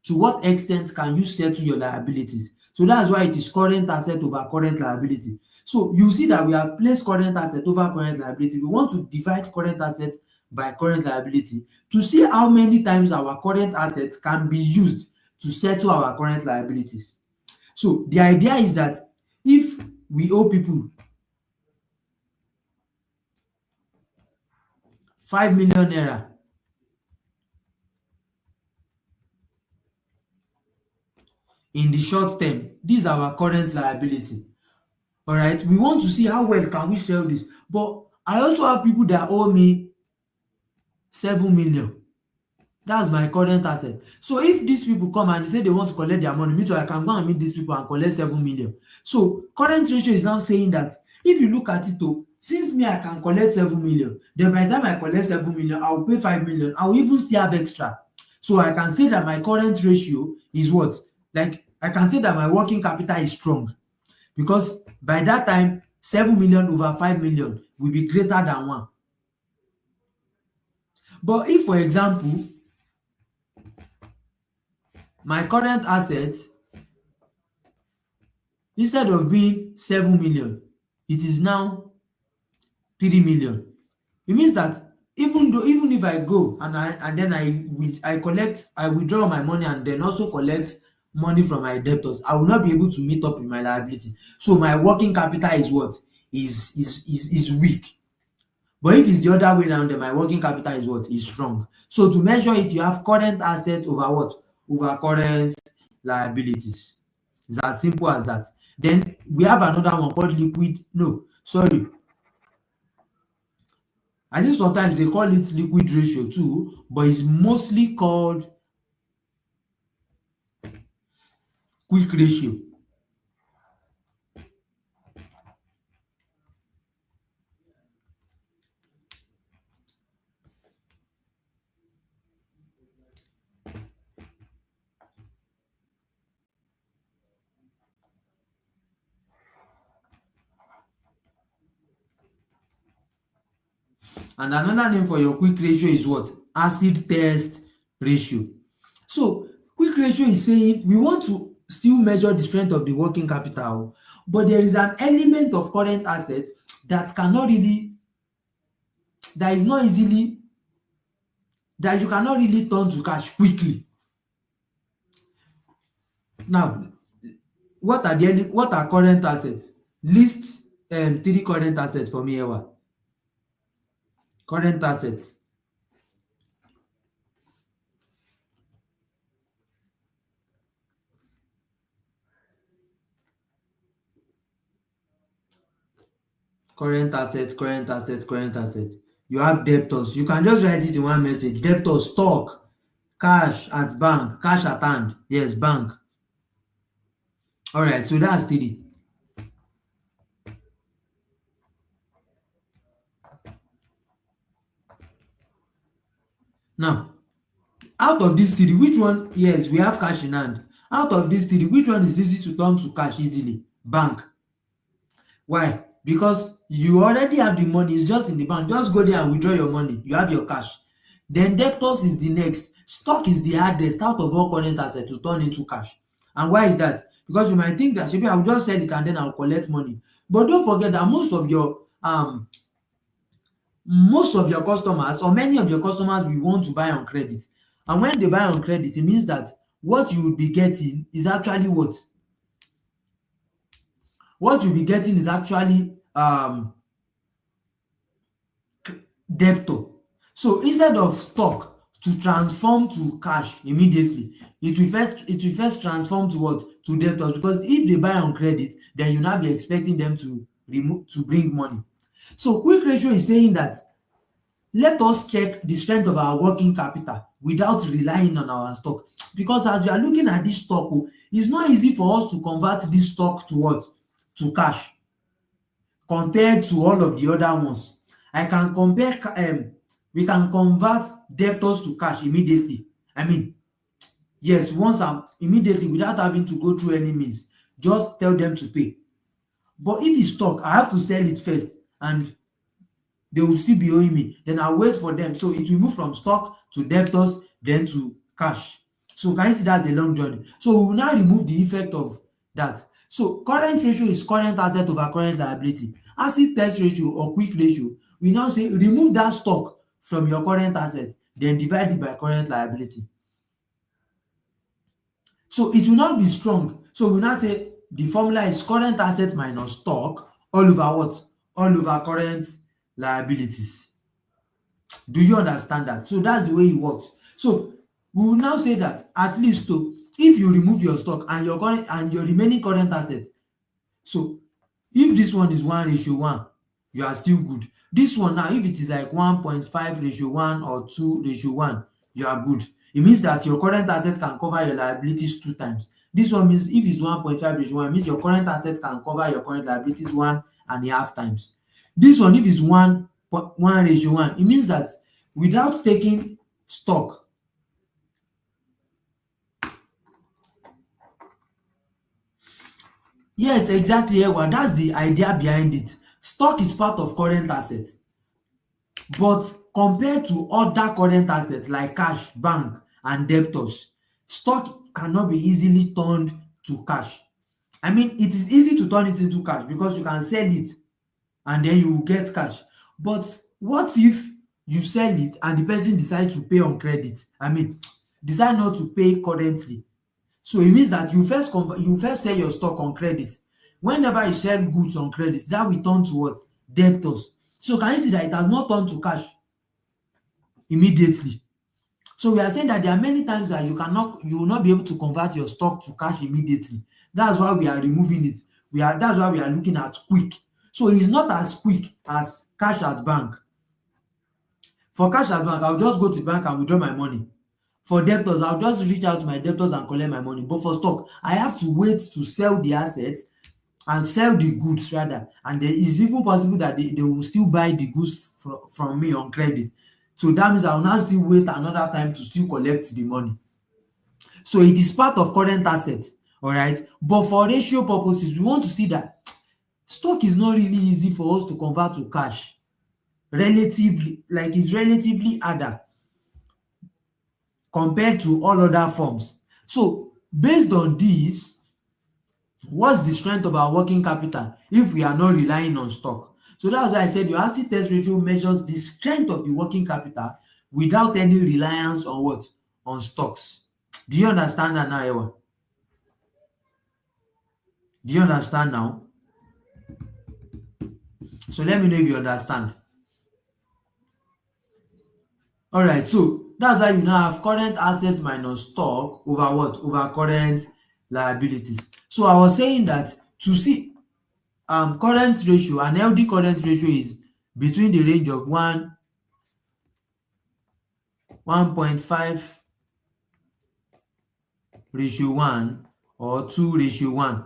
To what extent can you settle your liabilities? So that's why it is current asset over current liability. So you see that we have placed current asset over current liability. We want to divide current asset by current liability to see how many times our current asset can be used to settle our current liabilities. So the idea is that if we owe people 5 million naira in the short term, this is our current liability. All right, we want to see how well can we sell this. But I also have people that owe me 7 million. That's my current asset. So if these people come and say they want to collect their money, me too, I can go and meet these people and collect 7 million. So current ratio is now saying that if you look at it, since me I can collect 7 million, then by the time I collect 7 million, I will pay 5 million. I will even still have extra. So I can say that my current ratio is what? Like, I can say that my working capital is strong, because by that time 7 million over 5 million will be greater than 1. But if, for example, my current asset, instead of being 7 million, it is now 3 million, it means that even if I go and then I withdraw my money and then also collect money from my debtors, I will not be able to meet up with my liability. So my working capital is what? Is weak. But if it's the other way around, then my working capital is what? Is strong. So to measure it, you have current asset over what? Over current liabilities. It's as simple as that. Then we have another one called liquid. No, sorry. I think sometimes they call it liquid ratio too, but it's mostly called quick ratio. And another name for your quick ratio is what? Acid test ratio. So quick ratio is saying we want to still measure the strength of the working capital, but there is an element of current asset that cannot really, that is not easily, that you cannot really turn to cash quickly. Now, what are current assets? List three current assets for me, Ewa. Current assets. Current assets, current assets, current assets. You have debtors. You can just write it in one message. Debtors, stock, cash at bank, cash at hand. Yes, bank. All right, so that's three. Now, out of these three, which one? Yes, we have cash in hand. Out of these three, which one is easy to turn to cash easily? Bank. Why? Because you already have the money, it's just in the bank. Just go there and withdraw your money. You have your cash. Then debtors is the next. Stock is the hardest out of all current assets to turn into cash. And why is that? Because you might think that maybe I'll just sell it and then I'll collect money. But don't forget that most of your customers or many of your customers will want to buy on credit. And when they buy on credit, it means that what you will be getting is actually what? What you'll be getting is actually debtor. So instead of stock to transform to cash immediately, it will first transform to what? To debtors, because if they buy on credit, then you now be expecting them to bring money. So quick ratio is saying that let us check the strength of our working capital without relying on our stock, because as you are looking at this stock, it's not easy for us to convert this stock to what? To cash, compared to all of the other ones. I can compare we can convert debtors to cash immediately. I mean, yes, once I'm immediately without having to go through any means. Just tell them to pay. But if it's stock, I have to sell it first and they will still be owing me. Then I'll wait for them. So it will move from stock to debtors, then to cash. So can you see that's a long journey? So we will now remove the effect of that. So current ratio is current asset over current liability. Asset test ratio or quick ratio, we now say remove that stock from your current asset, then divide it by current liability. So it will not be strong. So we will now say the formula is current asset minus stock all over what? All over current liabilities. Do you understand that? So that's the way it works. So we will now say that at least if you remove your stock and your current and your remaining current asset, so if this one is 1:1, you are still good. This one now, if it is like 1.5:1 or 2:1, you are good. It means that your current asset can cover your liabilities two times. This one means if it's 1.5:1, it means your current asset can cover your current liabilities 1.5 times. This one, if it's 1:1, it means that without taking stock, yes, exactly, Ewa, that's the idea behind it. Stock is part of current asset, but compared to other current assets like cash, bank and debtors, stock cannot be easily turned to cash. I mean, it is easy to turn it into cash because you can sell it and then you will get cash. But what if you sell it and the person decides to pay on credit? I mean, decide not to pay currently. So it means that you first sell your stock on credit. Whenever you sell goods on credit, that will turn to what? Debtors. So can you see that it has not turned to cash immediately? So we are saying that there are many times that you will not be able to convert your stock to cash immediately. That's why we are removing it. That's why we are looking at quick. So it's not as quick as cash at bank. For cash as bank, I'll just go to the bank and withdraw my money. For debtors, I'll just reach out to my debtors and collect my money. But for stock, I have to wait to sell the assets and sell the goods rather. And there is even possible that they will still buy the goods from me on credit. So that means I will now still wait another time to still collect the money. So it is part of current assets, all right? But for ratio purposes, we want to see that stock is not really easy for us to convert to cash. Relatively, like it's relatively harder compared to all other forms. So based on this, what's the strength of our working capital if we are not relying on stock? So that's why I said your asset test ratio measures the strength of the working capital without any reliance on what? On stocks. Do you understand that now, Ewa? Do you understand now? So let me know if you understand. All right, so that's why you now have current assets minus stock over what? Over current liabilities. So I was saying that to see current ratio, an healthy current ratio is between the range of 1.5 ratio 1 or 2 ratio 1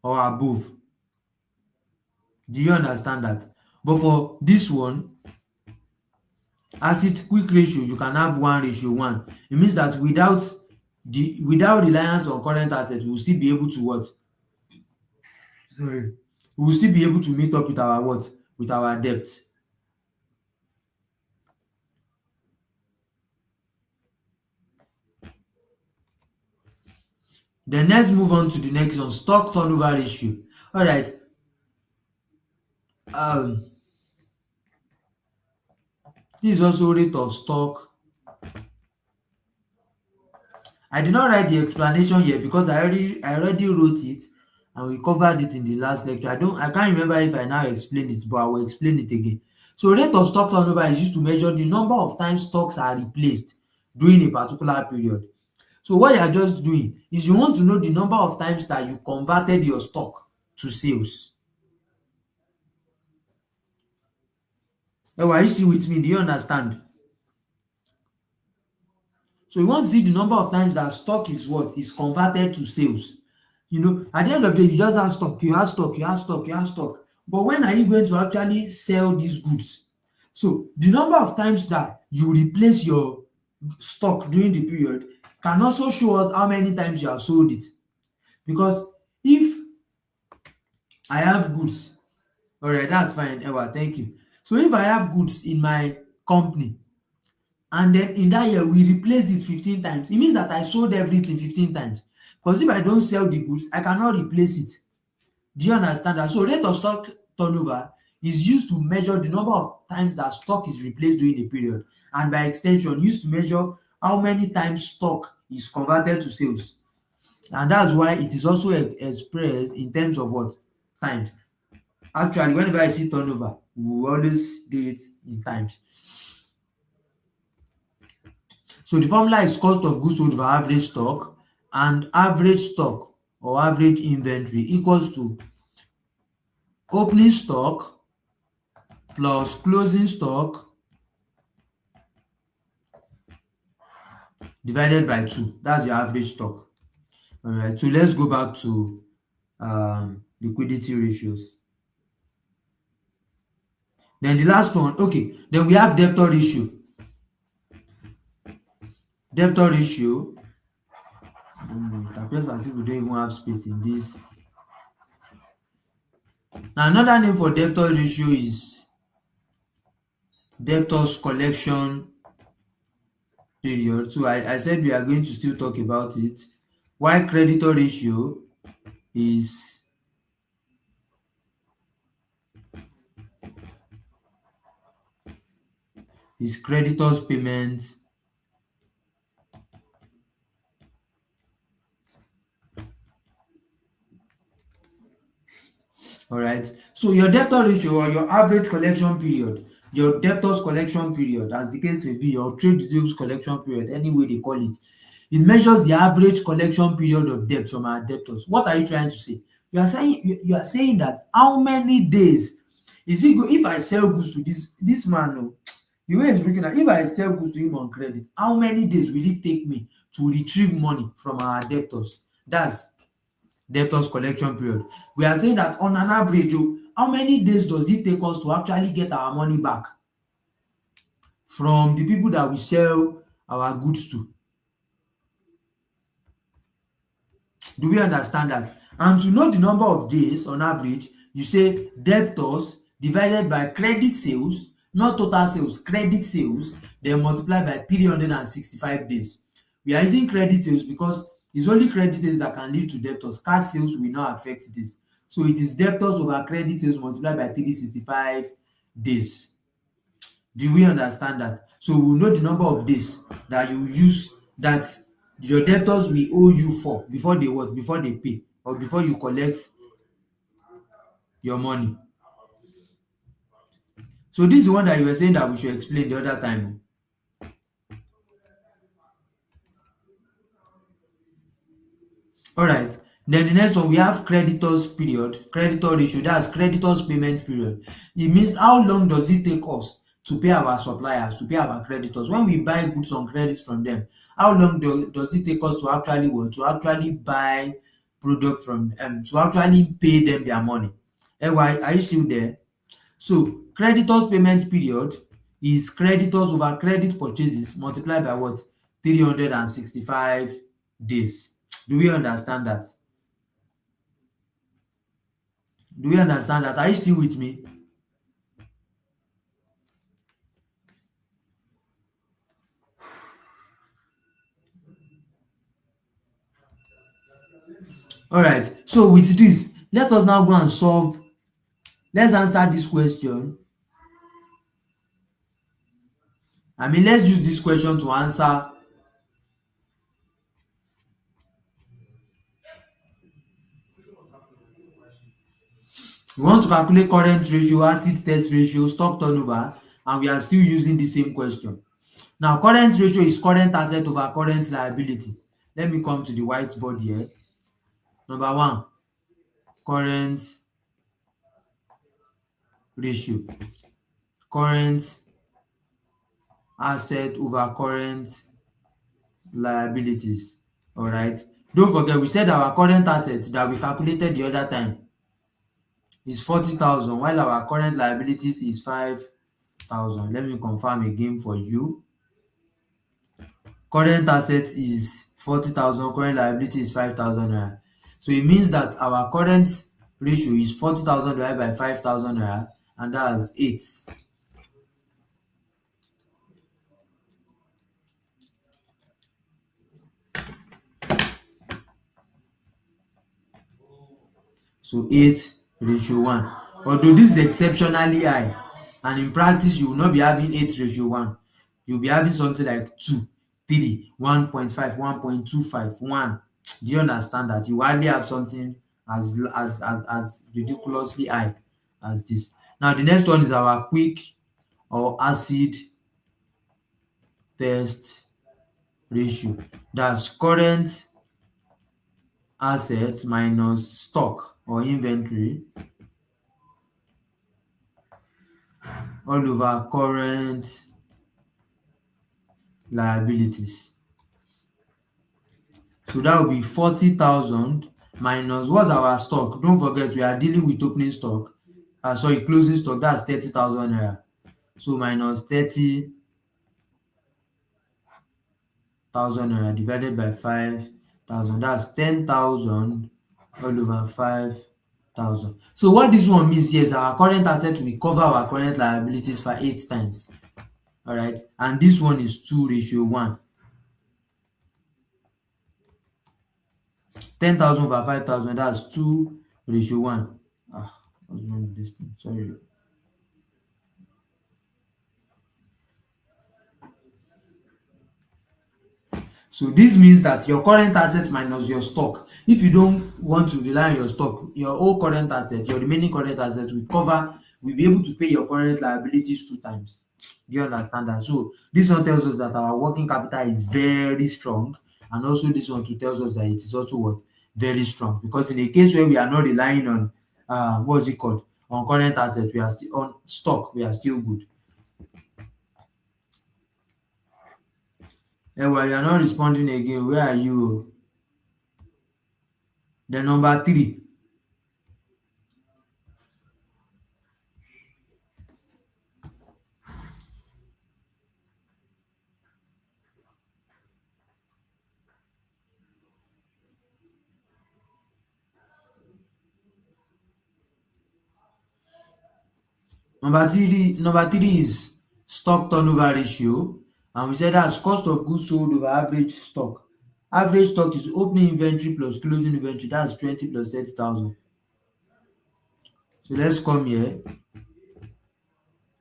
or above. Do you understand that? But for this one, asset quick ratio, you can have 1 ratio 1. It means that without reliance on current assets, we will still be able to what? Sorry. We will still be able to meet up with our what? With our debt. Then let's move on to the next one, stock turnover ratio. All right. Um, this is also rate of stock. I did not write the explanation here because I already wrote it and we covered it in the last lecture. I can't remember if I now explained it, but I will explain it again. So rate of stock turnover is used to measure the number of times stocks are replaced during a particular period. So what you are just doing is you want to know the number of times that you converted your stock to sales. Oh, are you still with me? Do you understand? So you want to see the number of times that stock is what is converted to sales. At the end of the day, you just have stock, you have stock, you have stock, you have stock. But when are you going to actually sell these goods? So the number of times that you replace your stock during the period can also show us how many times you have sold it. Because if I have goods, all right, that's fine, Ewa, thank you. So if I have goods in my company and then in that year we replace it 15 times, it means that I sold everything 15 times. Because if I don't sell the goods, I cannot replace it. Do you understand that? So rate of stock turnover is used to measure the number of times that stock is replaced during a period, and by extension used to measure how many times stock is converted to sales. And that's why it is also expressed in terms of what? Times. Actually, whenever I see turnover, we will always do it in times. So the formula is cost of goods sold over average stock, and average stock or average inventory equals to opening stock plus closing stock divided by 2. That's your average stock. All right, so let's go back to liquidity ratios. Then the last one, okay, then we have debtor ratio. Debtor ratio, it appears as if we don't even have space in this. Now, another name for debtor ratio is debtors collection period. So I said we are going to still talk about it. While creditor ratio is creditors payments. All right. So your debtor ratio or your average collection period, your debtors collection period, as the case may be, your trade sales collection period, any way they call it measures the average collection period of debt from our debtors. What are you trying to say? You are saying that how many days is it go if I sell goods to this man, The way he's looking at, if I sell goods to him on credit, how many days will it take me to retrieve money from our debtors? That's debtors collection period. We are saying that on an average, how many days does it take us to actually get our money back from the people that we sell our goods to? Do we understand that? And to know the number of days on average, you say debtors divided by credit sales, not total sales, credit sales, then multiply by 365 days. We are using credit sales because it's only credit sales that can lead to debtors. Cash sales will not affect this. So it is debtors over credit sales multiplied by 365 days. Do we understand that? So we know the number of days that you use that your debtors will owe you for before they what? Before they pay or before you collect your money. So this is the one that you were saying that we should explain the other time. Alright. Then the next one we have creditors period, creditor ratio, that's creditors payment period. It means how long does it take us to pay our suppliers, to pay our creditors? When we buy goods on credit from them, how long does it take us to actually what? To actually buy product from to actually pay them their money? Why are you still there? So creditors payment period is creditors over credit purchases multiplied by what? 365 days. Do we understand that? Do we understand that? Are you still with me? All right. So with this, let us now go and solve. Let's answer this question. Let's use this question to answer. We want to calculate current ratio, acid test ratio, stock turnover, and we are still using the same question. Now, current ratio is current asset over current liability. Let me come to the whiteboard here. Number one, current ratio, current asset over current liabilities. All right. Don't forget, we said our current asset that we calculated the other time is 40,000, while our current liabilities is 5,000. Let me confirm again for you. Current asset is 40,000, current liability is 5,000 naira. So it means that our current ratio is 40,000 divided by 5,000 naira, and that's 8. So 8:1. Although this is exceptionally high, and in practice you will not be having 8:1. You'll be having something like 2, 3, 1.5, 1.25, 1. Do you understand that? You hardly have something as ridiculously high as this. Now the next one is our quick or acid test ratio. That's current assets minus stock or inventory all over current liabilities. So that will be 40,000 minus what's our stock? Don't forget we are dealing with opening stock. Sorry, closing stock, that's 30,000 naira. So minus 30,000 naira divided by 5,000, that's 10,000 all over 5,000. So what this one means here is our current asset will cover our current liabilities for 8 times. All right, and this one is 2:1. 10,000 over 5,000, that's 2:1. What's wrong with this thing? Sorry. So this means that your current asset minus your stock, if you don't want to rely on your stock, your whole current asset, your remaining current asset will be able to pay your current liabilities 2 times. Do you understand that? So this one tells us that our working capital is very strong, and also this one too tells us that it is also what? Very strong, because in a case where we are not relying on what's it called, on current asset, we are still on stock, we are still good. Ewa, you are not responding again. Where are you? Then number three. Number three is stock turnover ratio, and we said that's cost of goods sold over average stock. Average stock is opening inventory plus closing inventory. That's 20 plus 30,000. So let's come here.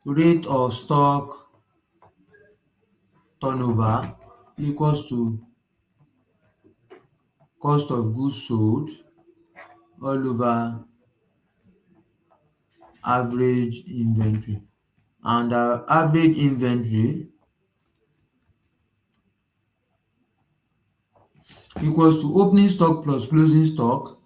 Rate of stock turnover equals to cost of goods sold all over average inventory. And our average inventory equals to opening stock plus closing stock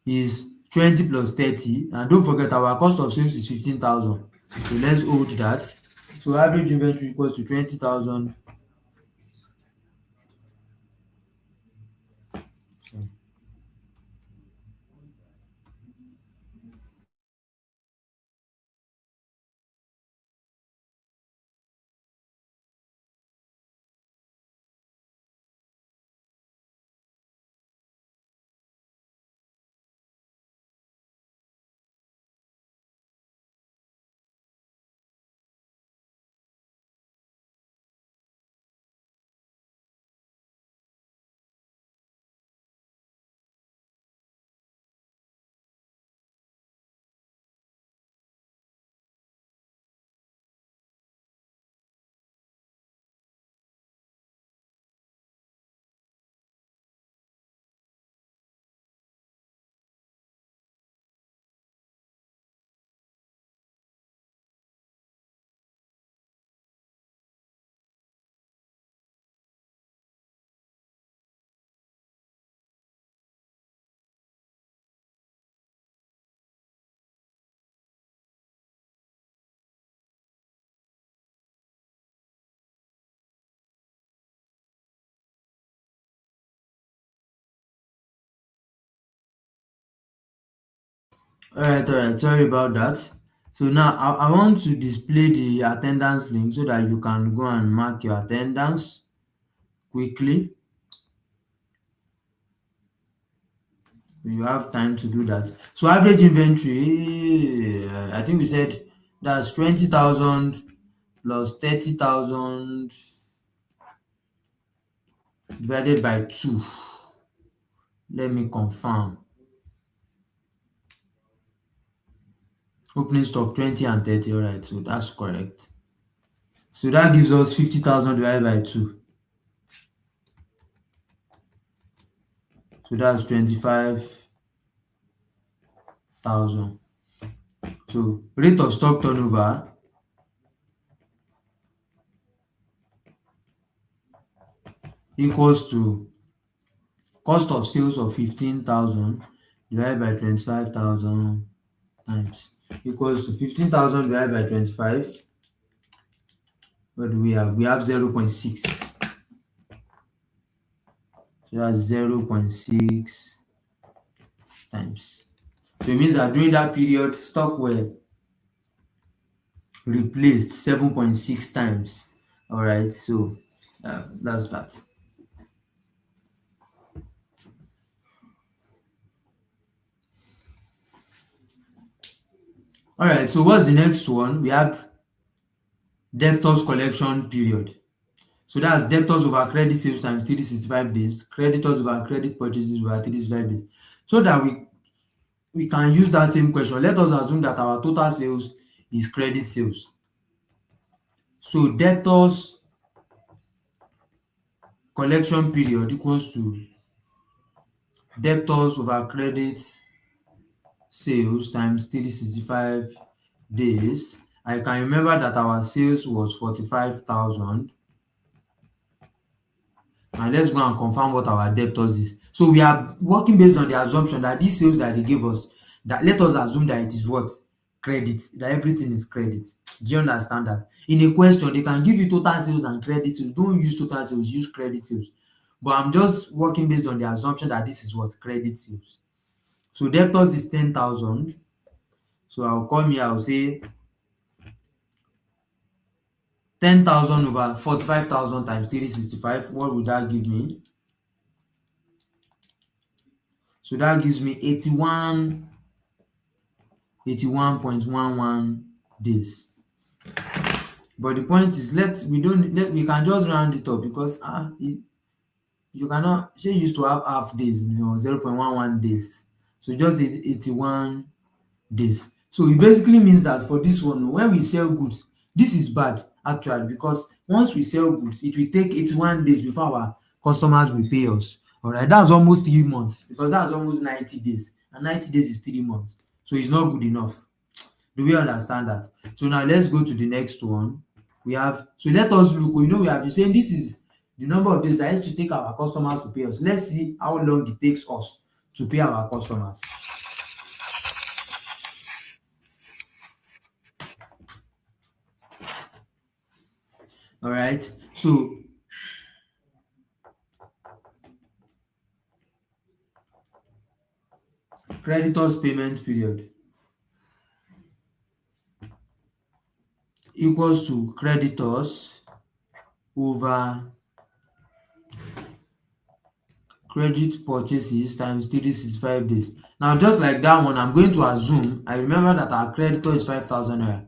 is 20 plus 30, and don't forget our cost of sales is 15,000. So let's hold that. So average inventory equals to 20,000. Alright, sorry about that. So now I want to display the attendance link so that you can go and mark your attendance quickly. You have time to do that. So average inventory, I think we said that's 20,000 plus 30,000 divided by 2. Let me confirm. Opening stock 20 and 30. Alright, so that's correct. So that gives us 50,000 divided by 2. So that's 25,000. So rate of stock turnover equals to cost of sales of 15,000 divided by 25,000 times equals to 15,000 divided by 25. What do we have? We have 0.6. So that's 0.6 times. So it means that during that period, stock were replaced 7.6 times. All right, so that's that. All right, so what's the next one? We have debtors collection period. So that's debtors over credit sales times 365 days, creditors over credit purchases over 365 days. So that we can use that same question. Let us assume that our total sales is credit sales. So debtors collection period equals to debtors over credit sales times 365 days. I can remember that our sales was 45,000. And let's go and confirm what our debtors is. So we are working based on the assumption that these sales that they gave us, that let us assume that it is what? Credit, that everything is credit. Do you understand that? In a question, they can give you total sales and credit sales. Don't use total sales, use credit sales. But I'm just working based on the assumption that this is what credit sales. So debtors is 10,000. So I'll come here, I'll say 10,000 over 45,000 times 365. What would that give me? So that gives me 81.11 days. But the point is, we can just round it up because you cannot shey used to have half days, 0.11 days. So just 81 days. So it basically means that for this one, when we sell goods, this is bad actually, because once we sell goods, it will take 81 days before our customers will pay us. Alright, that's almost 3 months, because that's almost 90 days, and 90 days is 3 months. So it's not good enough. Do we understand that? So now let's go to the next one. So let us look. We have been saying this is the number of days that it used to take our customers to pay us. Let's see how long it takes us to pay our customers. All right. So creditors payment period equals to creditors over credit purchases times 365 days. Now, just like that one, I'm going to assume, I remember that our creditor is 5,000 naira.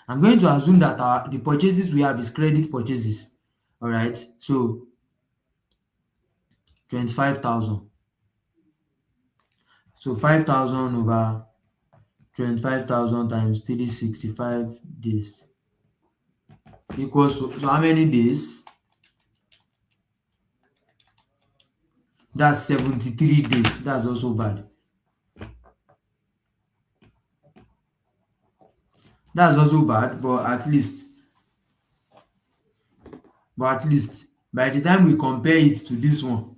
I'm going to assume that the purchases we have is credit purchases. All right. So 25,000. So 5,000 over 25,000 times 365 days equals to, so how many days? That's 73 days. That's also bad. That's also bad, but at least by the time we compare it to this one,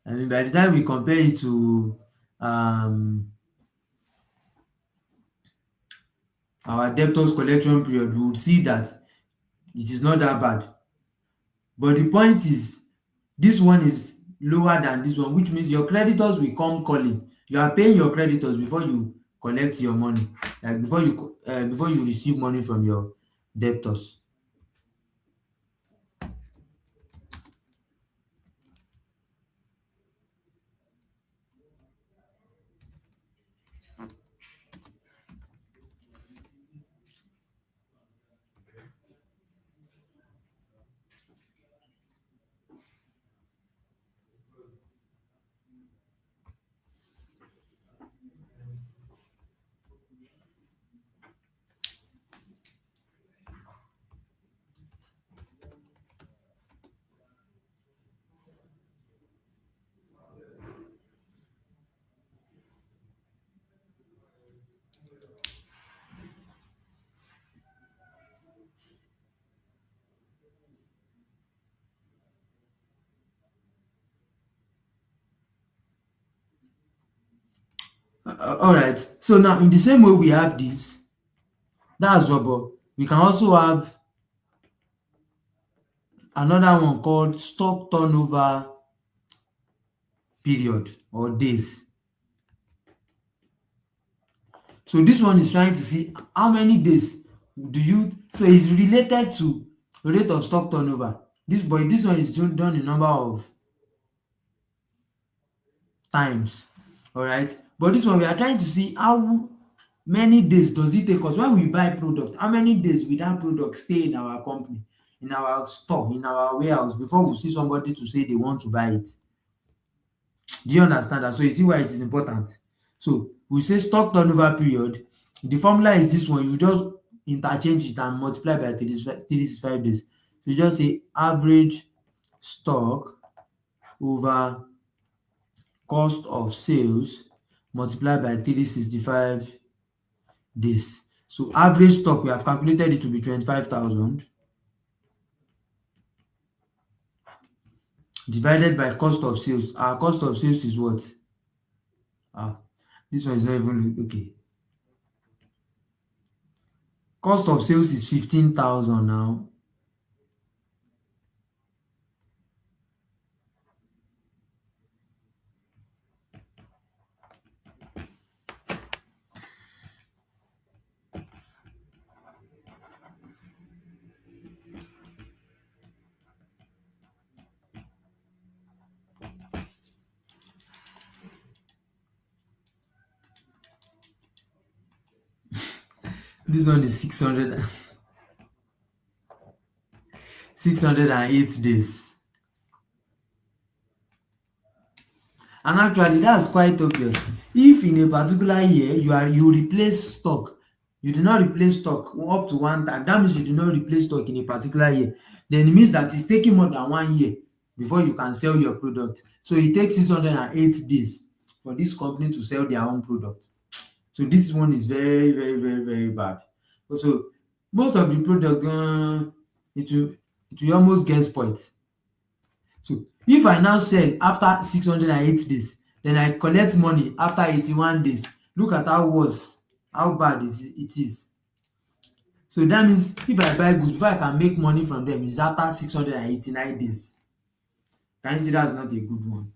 by the time we compare it to our debtors collection period, we would see that it is not that bad. But the point is, this one is lower than this one, which means your creditors will come calling. You are paying your creditors before you collect your money, like before you receive money from your debtors. All right. So now, in the same way we have this, that's rubber. We can also have another one called stock turnover period or days. So this one is trying to see how many days so it's related to rate of stock turnover. This one is done a number of times. All right. But this one, we are trying to see how many days does it take us when we buy product. How many days will that product stay in our company, in our store, in our warehouse before we see somebody to say they want to buy it? Do you understand that? So you see why it is important. So we say stock turnover period. The formula is this one. You just interchange it and multiply by 365 days. So you just say average stock over cost of sales multiplied by 365 days. So average stock, we have calculated it to be 25,000 divided by cost of sales. Our cost of sales is what? This one is not even okay. Cost of sales is 15,000 now. This one is 608 days. And actually that's quite obvious. If in a particular year you replace stock, you do not replace stock up to one time, that means you do not replace stock in a particular year, then it means that it's taking more than 1 year before you can sell your product. So it takes 608 days for this company to sell their own product. So this one is very, very, very, very bad. So most of the product it will almost get spoiled. So if I now sell after 608 days, then I collect money after 81 days. Look at how bad it is. So that means if I buy goods before I can make money from them is after 689 days. Can you see that's not a good one?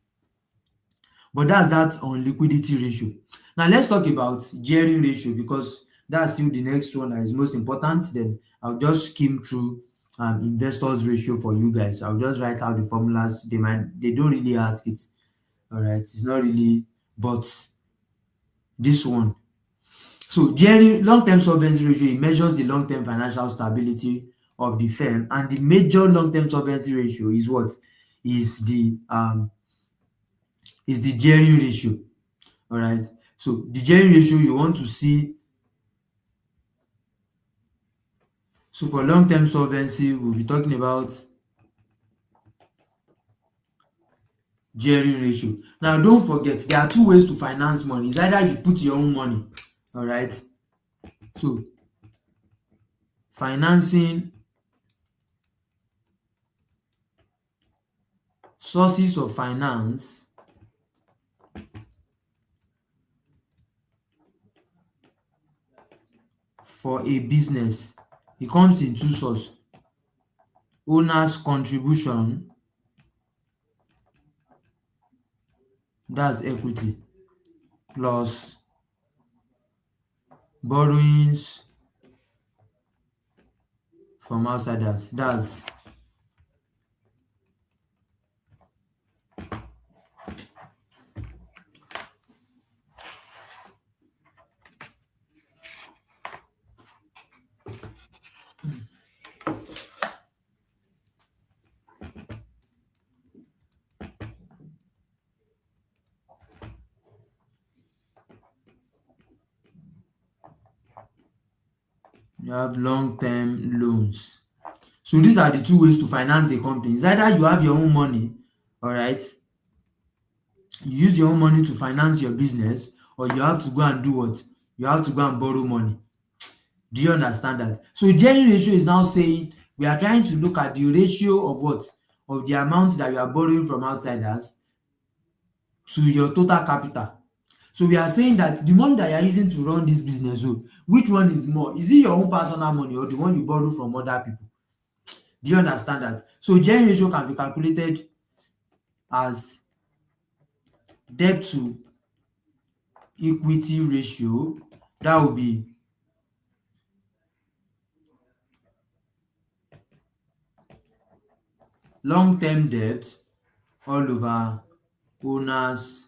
But that's that on liquidity ratio. Now let's talk about gearing ratio because that's still the next one that is most important. Then I'll just skim through investors ratio for you guys. I'll just write out the formulas. They don't really ask it. All right, it's not really, but this one. So gearing long-term solvency ratio, it measures the long-term financial stability of the firm, and the major long-term solvency ratio is what? Is the gearing ratio. All right. So the gearing ratio you want to see. So for long-term solvency, we'll be talking about gearing ratio. Now don't forget there are two ways to finance money. It's either you put your own money, all right? So financing sources of finance for a business, it comes in two sources: owner's contribution, that's equity, plus borrowings from outsiders, that's you have long-term loans. So these are the two ways to finance the company. It's either you have your own money, all right, you use your own money to finance your business, or you have to go and do what? You have to go and borrow money. Do you understand that? So gearing ratio is now saying we are trying to look at the ratio of what? Of the amount that you are borrowing from outsiders to your total capital. So we are saying that the money that you are using to run this business, so which one is more? Is it your own personal money or the one you borrow from other people? Do you understand that? So gearing ratio can be calculated as debt to equity ratio. That will be long-term debt all over owner's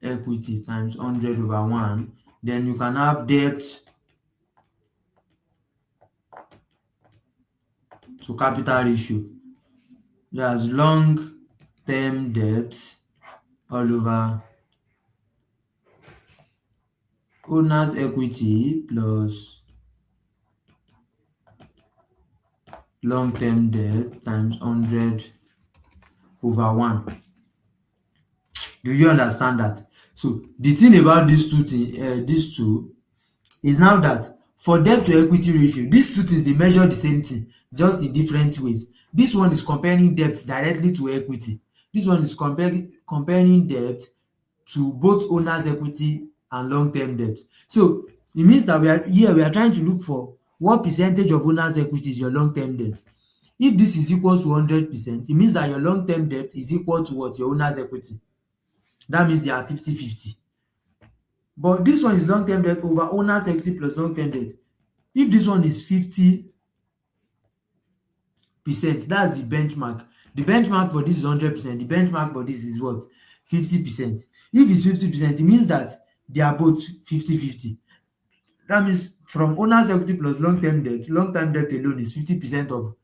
equity times 100/1. Then you can have debt to capital ratio. That's long-term debt all over owner's equity plus long-term debt times 100/1. Do you understand that? So the thing about these two is now that for debt to equity ratio, these two things they measure the same thing, just in different ways. This one is comparing debt directly to equity. This one is comparing debt to both owner's equity and long-term debt. So It means that we are trying to look for what percentage of owner's equity is your long-term debt. If this is equals to 100%, it means that your long-term debt is equal to what? Your owner's equity. That means they are 50-50. But this one is long-term debt over owner's equity plus long-term debt. If this one is 50%, that's the benchmark. The benchmark for this is 100%. The benchmark for this is what? 50%. If it's 50%, it means that they are both 50-50. That means from owner's equity plus long term debt alone is 50% of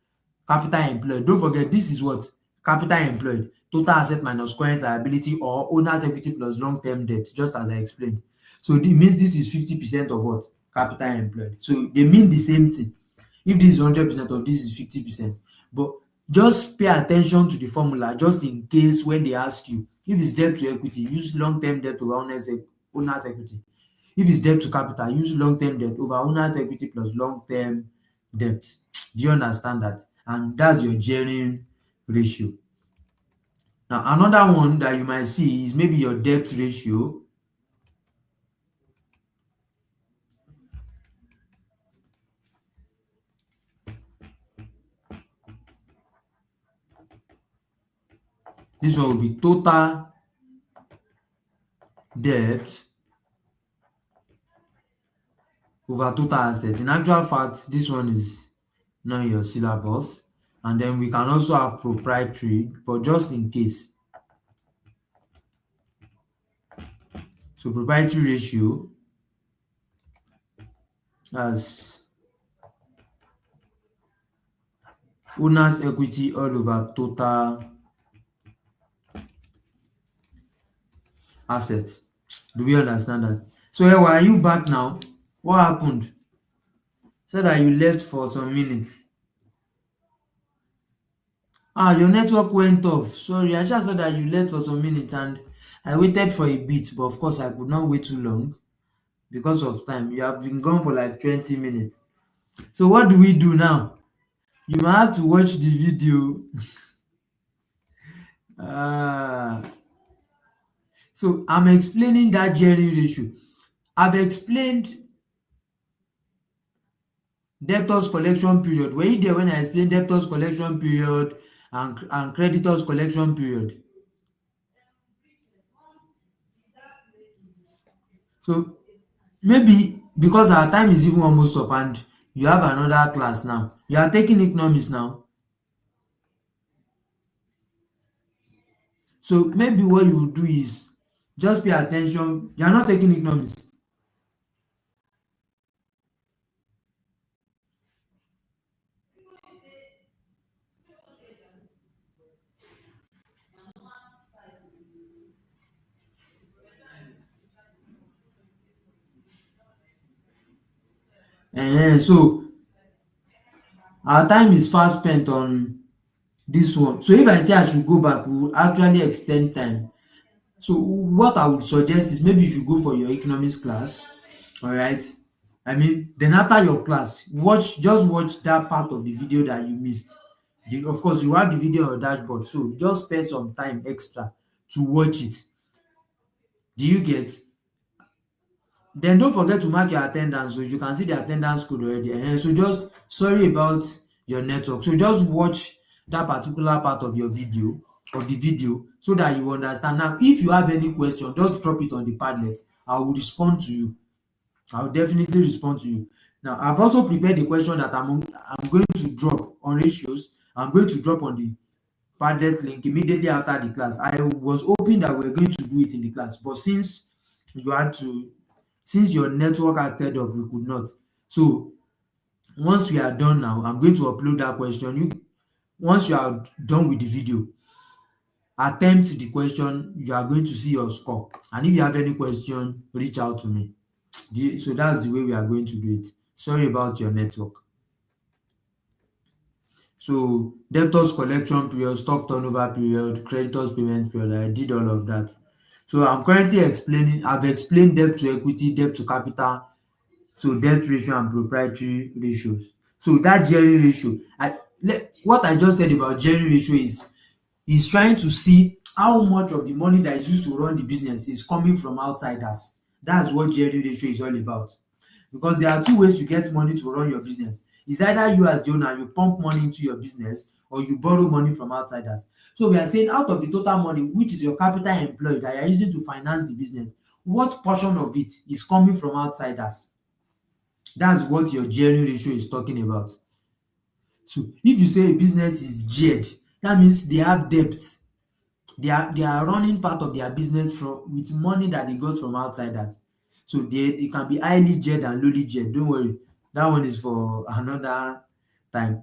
capital employed. Don't forget, this is what? Capital employed. Total asset minus current liability or owner's equity plus long term debt, just as I explained. So it means this is 50% of what? Capital employed. So they mean the same thing. If this is 100% of this is 50%. But just pay attention to the formula just in case when they ask you. If it's debt to equity, use long term debt over owner's equity. If it's debt to capital, use long-term debt over owner's equity plus long-term debt. Do you understand that? And that's your gearing ratio. Now, another one that you might see is maybe your debt ratio. This one will be total debt over total asset. In actual fact, this one is not your syllabus. And then we can also have proprietary, but just in case. So proprietary ratio as owner's equity all over total assets. Do we understand that? So Ewa, are you back now? What happened? Said that you left for some minutes. Ah, your network went off. Sorry, I just saw that you left for some minutes and I waited for a bit, but of course I could not wait too long because of time. You have been gone for like 20 minutes. So what do we do now? You might have to watch the video. Ah, so I'm explaining that gearing ratio. I've explained debtors collection period. Were you there when I explained debtors collection period and creditors collection period? So maybe because our time is even almost up and you have another class now. You are taking economics now. So maybe what you will do is just pay attention. You are not taking economics. So our time is fast spent on this one. So if I say I should go back, we will actually extend time. So what I would suggest is maybe you should go for your economics class. All right. I mean, then after your class, watch that part of the video that you missed. Of course, you have the video on your dashboard, so just spend some time extra to watch it. Do you get? Then don't forget to mark your attendance so you can see the attendance code already. So just sorry about your network. So just watch that particular part of the video so that you understand. Now, if you have any question, just drop it on the Padlet. I will respond to you. I will definitely respond to you. Now, I've also prepared a question that I'm going to drop on ratios. I'm going to drop on the Padlet link immediately after the class. I was hoping that we are going to do it in the class, but you had to since your network acted up, we could not. So once we are done now, I'm going to upload that question. Once you are done with the video, attempt the question. You are going to see your score. And if you have any question, reach out to me. So that's the way we are going to do it. Sorry about your network. So debtors collection period, stock turnover period, creditors payment period. I did all of that. So I'm currently I've explained debt to equity, debt to capital, so debt ratio and proprietary ratios. So that gearing ratio, what I just said about gearing ratio is trying to see how much of the money that is used to run the business is coming from outsiders. That's what gearing ratio is all about. because there are two ways you get money to run your business. It's either you as the owner, you pump money into your business, or you borrow money from outsiders. So we are saying out of the total money, which is your capital employed that you are using to finance the business, what portion of it is coming from outsiders? That's what your gearing ratio is talking about. So if you say a business is geared, that means they have debt. They are running part of their business from with money that they got from outsiders. So they can be highly geared and lowly geared. Don't worry, that one is for another time.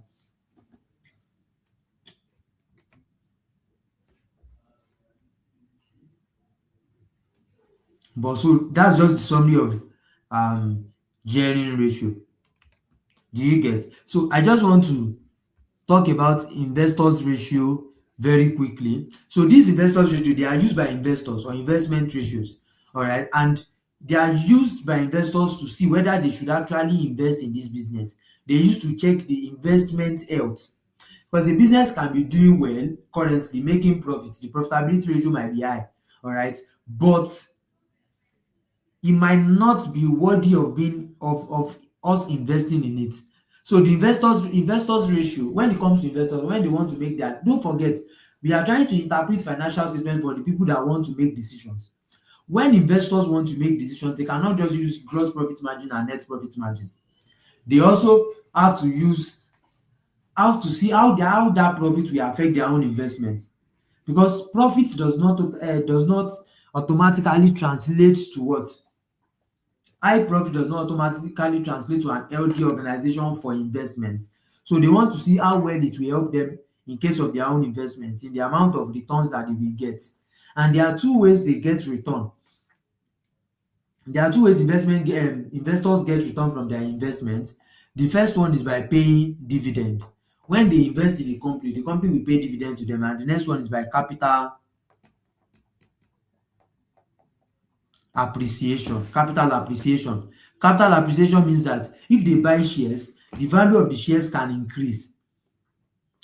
But so that's just the summary of gearing ratio. Do you get? So I just want to talk about investors ratio very quickly. So these investors ratio, they are used by investors or investment ratios, all right, and they are used by investors to see whether they should actually invest in this business. They used to check the investment health, because the business can be doing well currently, making profit, the profitability ratio might be high, all right, but it might not be worthy of being of us investing in it. So the investors ratio, when it comes to investors, when they want to make that, don't forget, we are trying to interpret financial statement for the people that want to make decisions. When investors want to make decisions, they cannot just use gross profit margin and net profit margin. They also have to see how that profit will affect their own investment, because profit does not automatically translate to what? High profit does not automatically translate to an healthy organization for investment. So they want to see how well it will help them in case of their own investment, in the amount of returns that they will get. And there are two ways they get return. There are two ways investors get return from their investment. The first one is by paying dividend. When they invest in a company, the company will pay dividend to them. And the next one is by capital appreciation. Capital appreciation means that if they buy shares, the value of the shares can increase,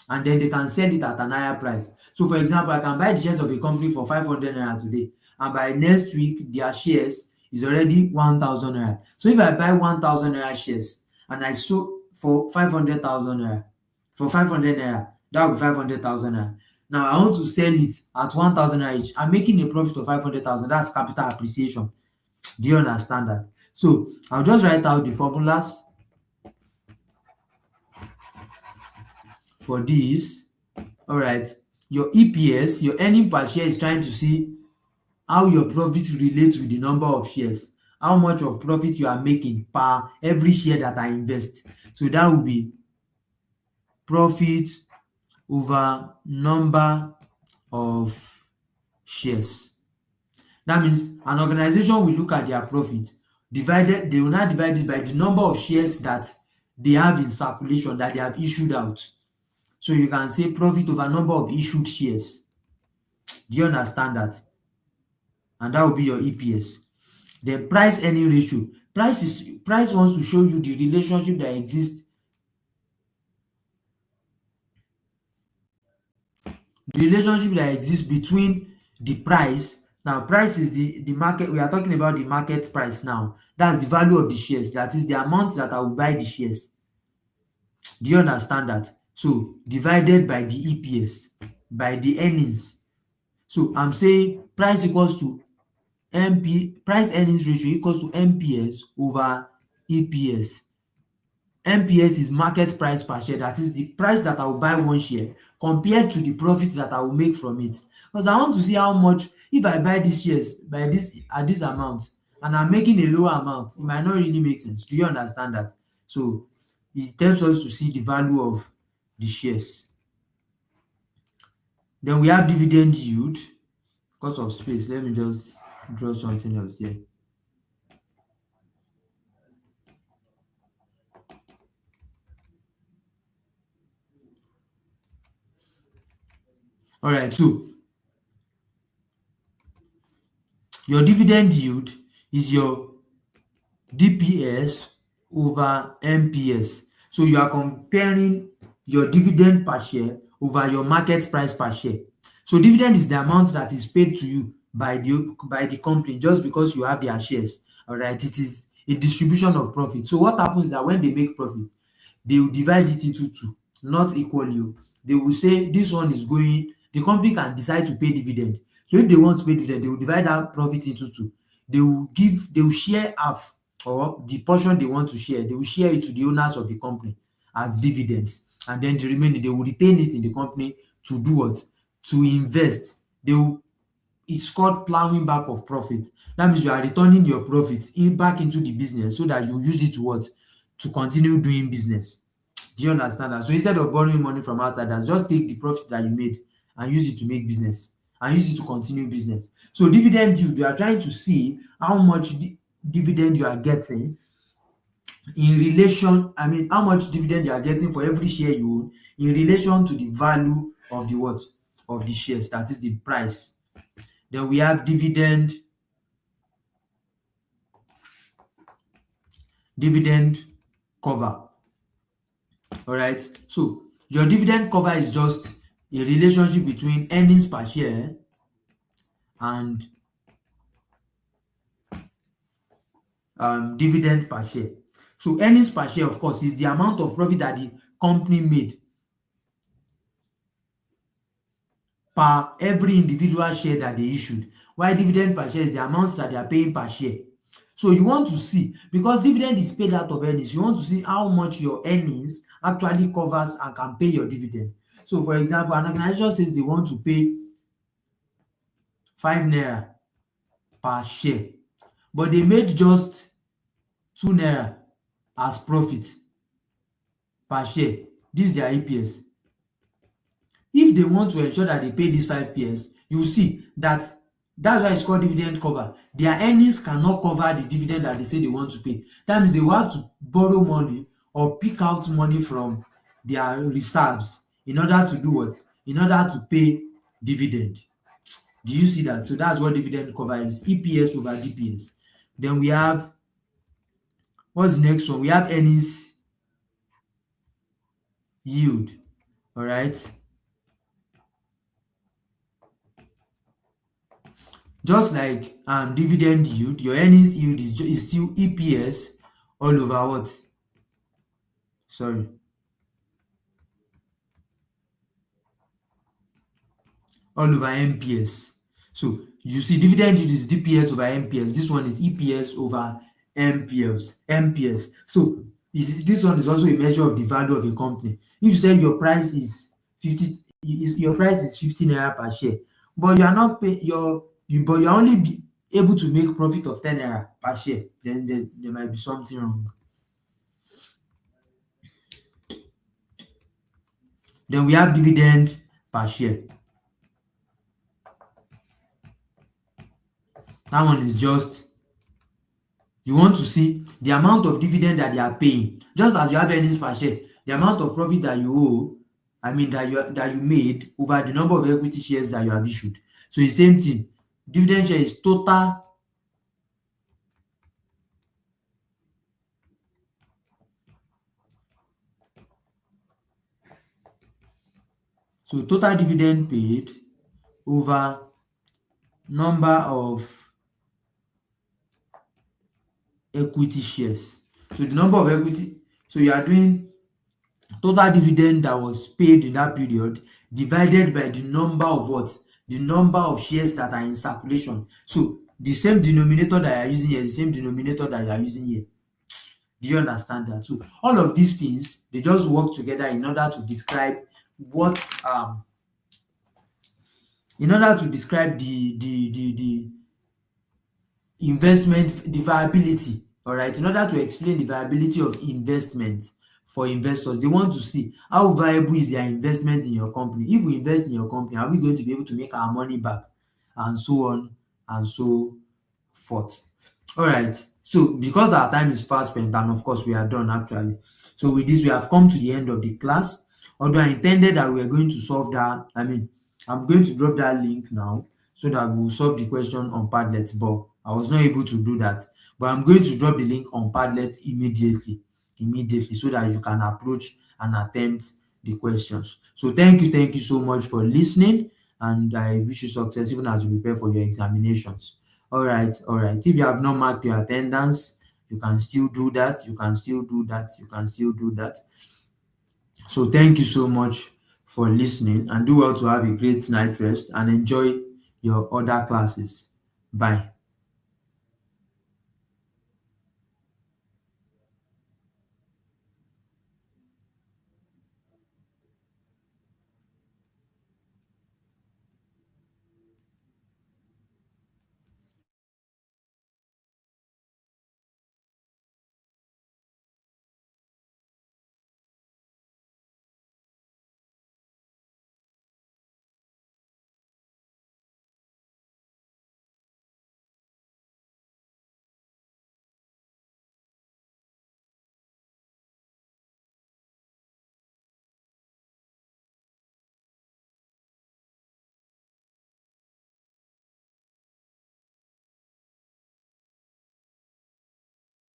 and then they can sell it at an higher price. So for example, I can buy the shares of a company for 500 naira today, and by next week their shares is already 1000 naira. So if I buy 1000 naira shares and I sold for 500,000 naira, for 500 naira, that will be 500,000 naira. Now I want to sell it at 1000 naira each. I'm making a profit of 500,000. That's capital appreciation. Do you understand that? So I'll just write out the formulas for this. All right. Your EPS, your earning per share, is trying to see how your profit relates with the number of shares, how much of profit you are making per every share that I invest. So that will be profit over number of shares. That means an organization will look at their profit, they will now divide it by the number of shares that they have in circulation, that they have issued out. So you can say profit over number of issued shares. Do you understand that? And that will be your EPS. Then price earning ratio. Price wants to show you the relationship that exists, between the price. Now price is the market. We are talking about the market price now. That's the value of the shares. That is the amount that I will buy the shares. Do you understand that? So divided by the EPS, by the earnings. So I'm saying price earnings ratio equals to MPS over EPS. MPS is market price per share. That is the price that I will buy one share compared to the profit that I will make from it. Because I want to see how much, if I buy these shares by this at this amount and I'm making a lower amount, it might not really make sense. Do you understand that? So it helps us to see the value of the shares. Then we have dividend yield. Because of space, let me just draw something else here. All right, so your dividend yield is your DPS over MPS. So you are comparing your dividend per share over your market price per share. So dividend is the amount that is paid to you by the company just because you have their shares. All right, a distribution of profit. So what happens is that when they make profit, they will divide it into two, not equally. They will say this one is going, the company can decide to pay dividend. So if they want to pay dividend, they will divide that profit into two. They will share half, or the portion they want to share, they will share it to the owners of the company as dividends. And then the remaining, they will retain it in the company to do what? To invest. They will It's called plowing back of profit. That means you are returning your profit back into the business so that you use it to what? To continue doing business. Do you understand that? So instead of borrowing money from outsiders, just take the profit that you made and use it to make business and use it to continue business. So dividend yield, you are trying to see how much dividend you are getting in relation, how much dividend you are getting for every share you own in relation to the value of the what? Of the shares, that is the price. Then we have dividend cover. All right. So your dividend cover is just a relationship between earnings per share and dividend per share. So earnings per share, of course, is the amount of profit that the company made per every individual share that they issued, while dividend per share is the amount that they are paying per share. So you want to see, because dividend is paid out of earnings, you want to see how much your earnings actually covers and can pay your dividend. So for example, an organization says they want to pay 5 naira per share, but they made just 2 naira as profit per share. This is their EPS. If they want to ensure that they pay this 5 PS, you see that that's why it's called dividend cover. Their earnings cannot cover the dividend that they say they want to pay. That means they will have to borrow money or pick out money from their reserves in order to do what? In order to pay dividend. Do you see that? So that's what dividend cover is, EPS over DPS. Then we have, what's the next one? We have earnings yield. All right. Just like dividend yield, your earnings yield is still EPS all over what? Sorry. All over MPS. So you see dividend yield is DPS over MPS. This one is EPS over MPS. So this one is also a measure of the value of a company. If you say your price is 50 naira per share, but you are not pay but you're only able to make profit of 10 naira per share, then there might be something wrong. Then we have dividend per share. That one is just, you want to see the amount of dividend that they are paying. Just as you have earnings per share, the amount of profit that you owe, that you made over the number of equity shares that you have issued. So the same thing. Dividend share is total dividend paid over number of equity shares. So the number of equity, so you are doing total dividend that was paid in that period divided by the number of what? The number of shares that are in circulation. So the same denominator that you are using here is the same denominator that you are using here. Do you understand that? So all of these things, they just work together in order to describe what in order to describe the investment, the viability. All right, in order to explain the viability of investment for investors, they want to see how viable is their investment in your company. If we invest in your company, are we going to be able to make our money back, and so on and so forth. All right, so because our time is fast spent, and of course we are done actually, so with this we have come to the end of the class. Although I intended that we are going to solve that, I'm going to drop that link now so that we'll solve the question on Padlet, but I was not able to do that. But I'm going to drop the link on Padlet immediately so that you can approach and attempt the questions. So thank you so much for listening, and I wish you success even as you prepare for your examinations. All right. If you have not marked your attendance, You can still do that. You can still do that. You can still do that. So thank you so much for listening, and do well to have a great night rest and enjoy your other classes. Bye.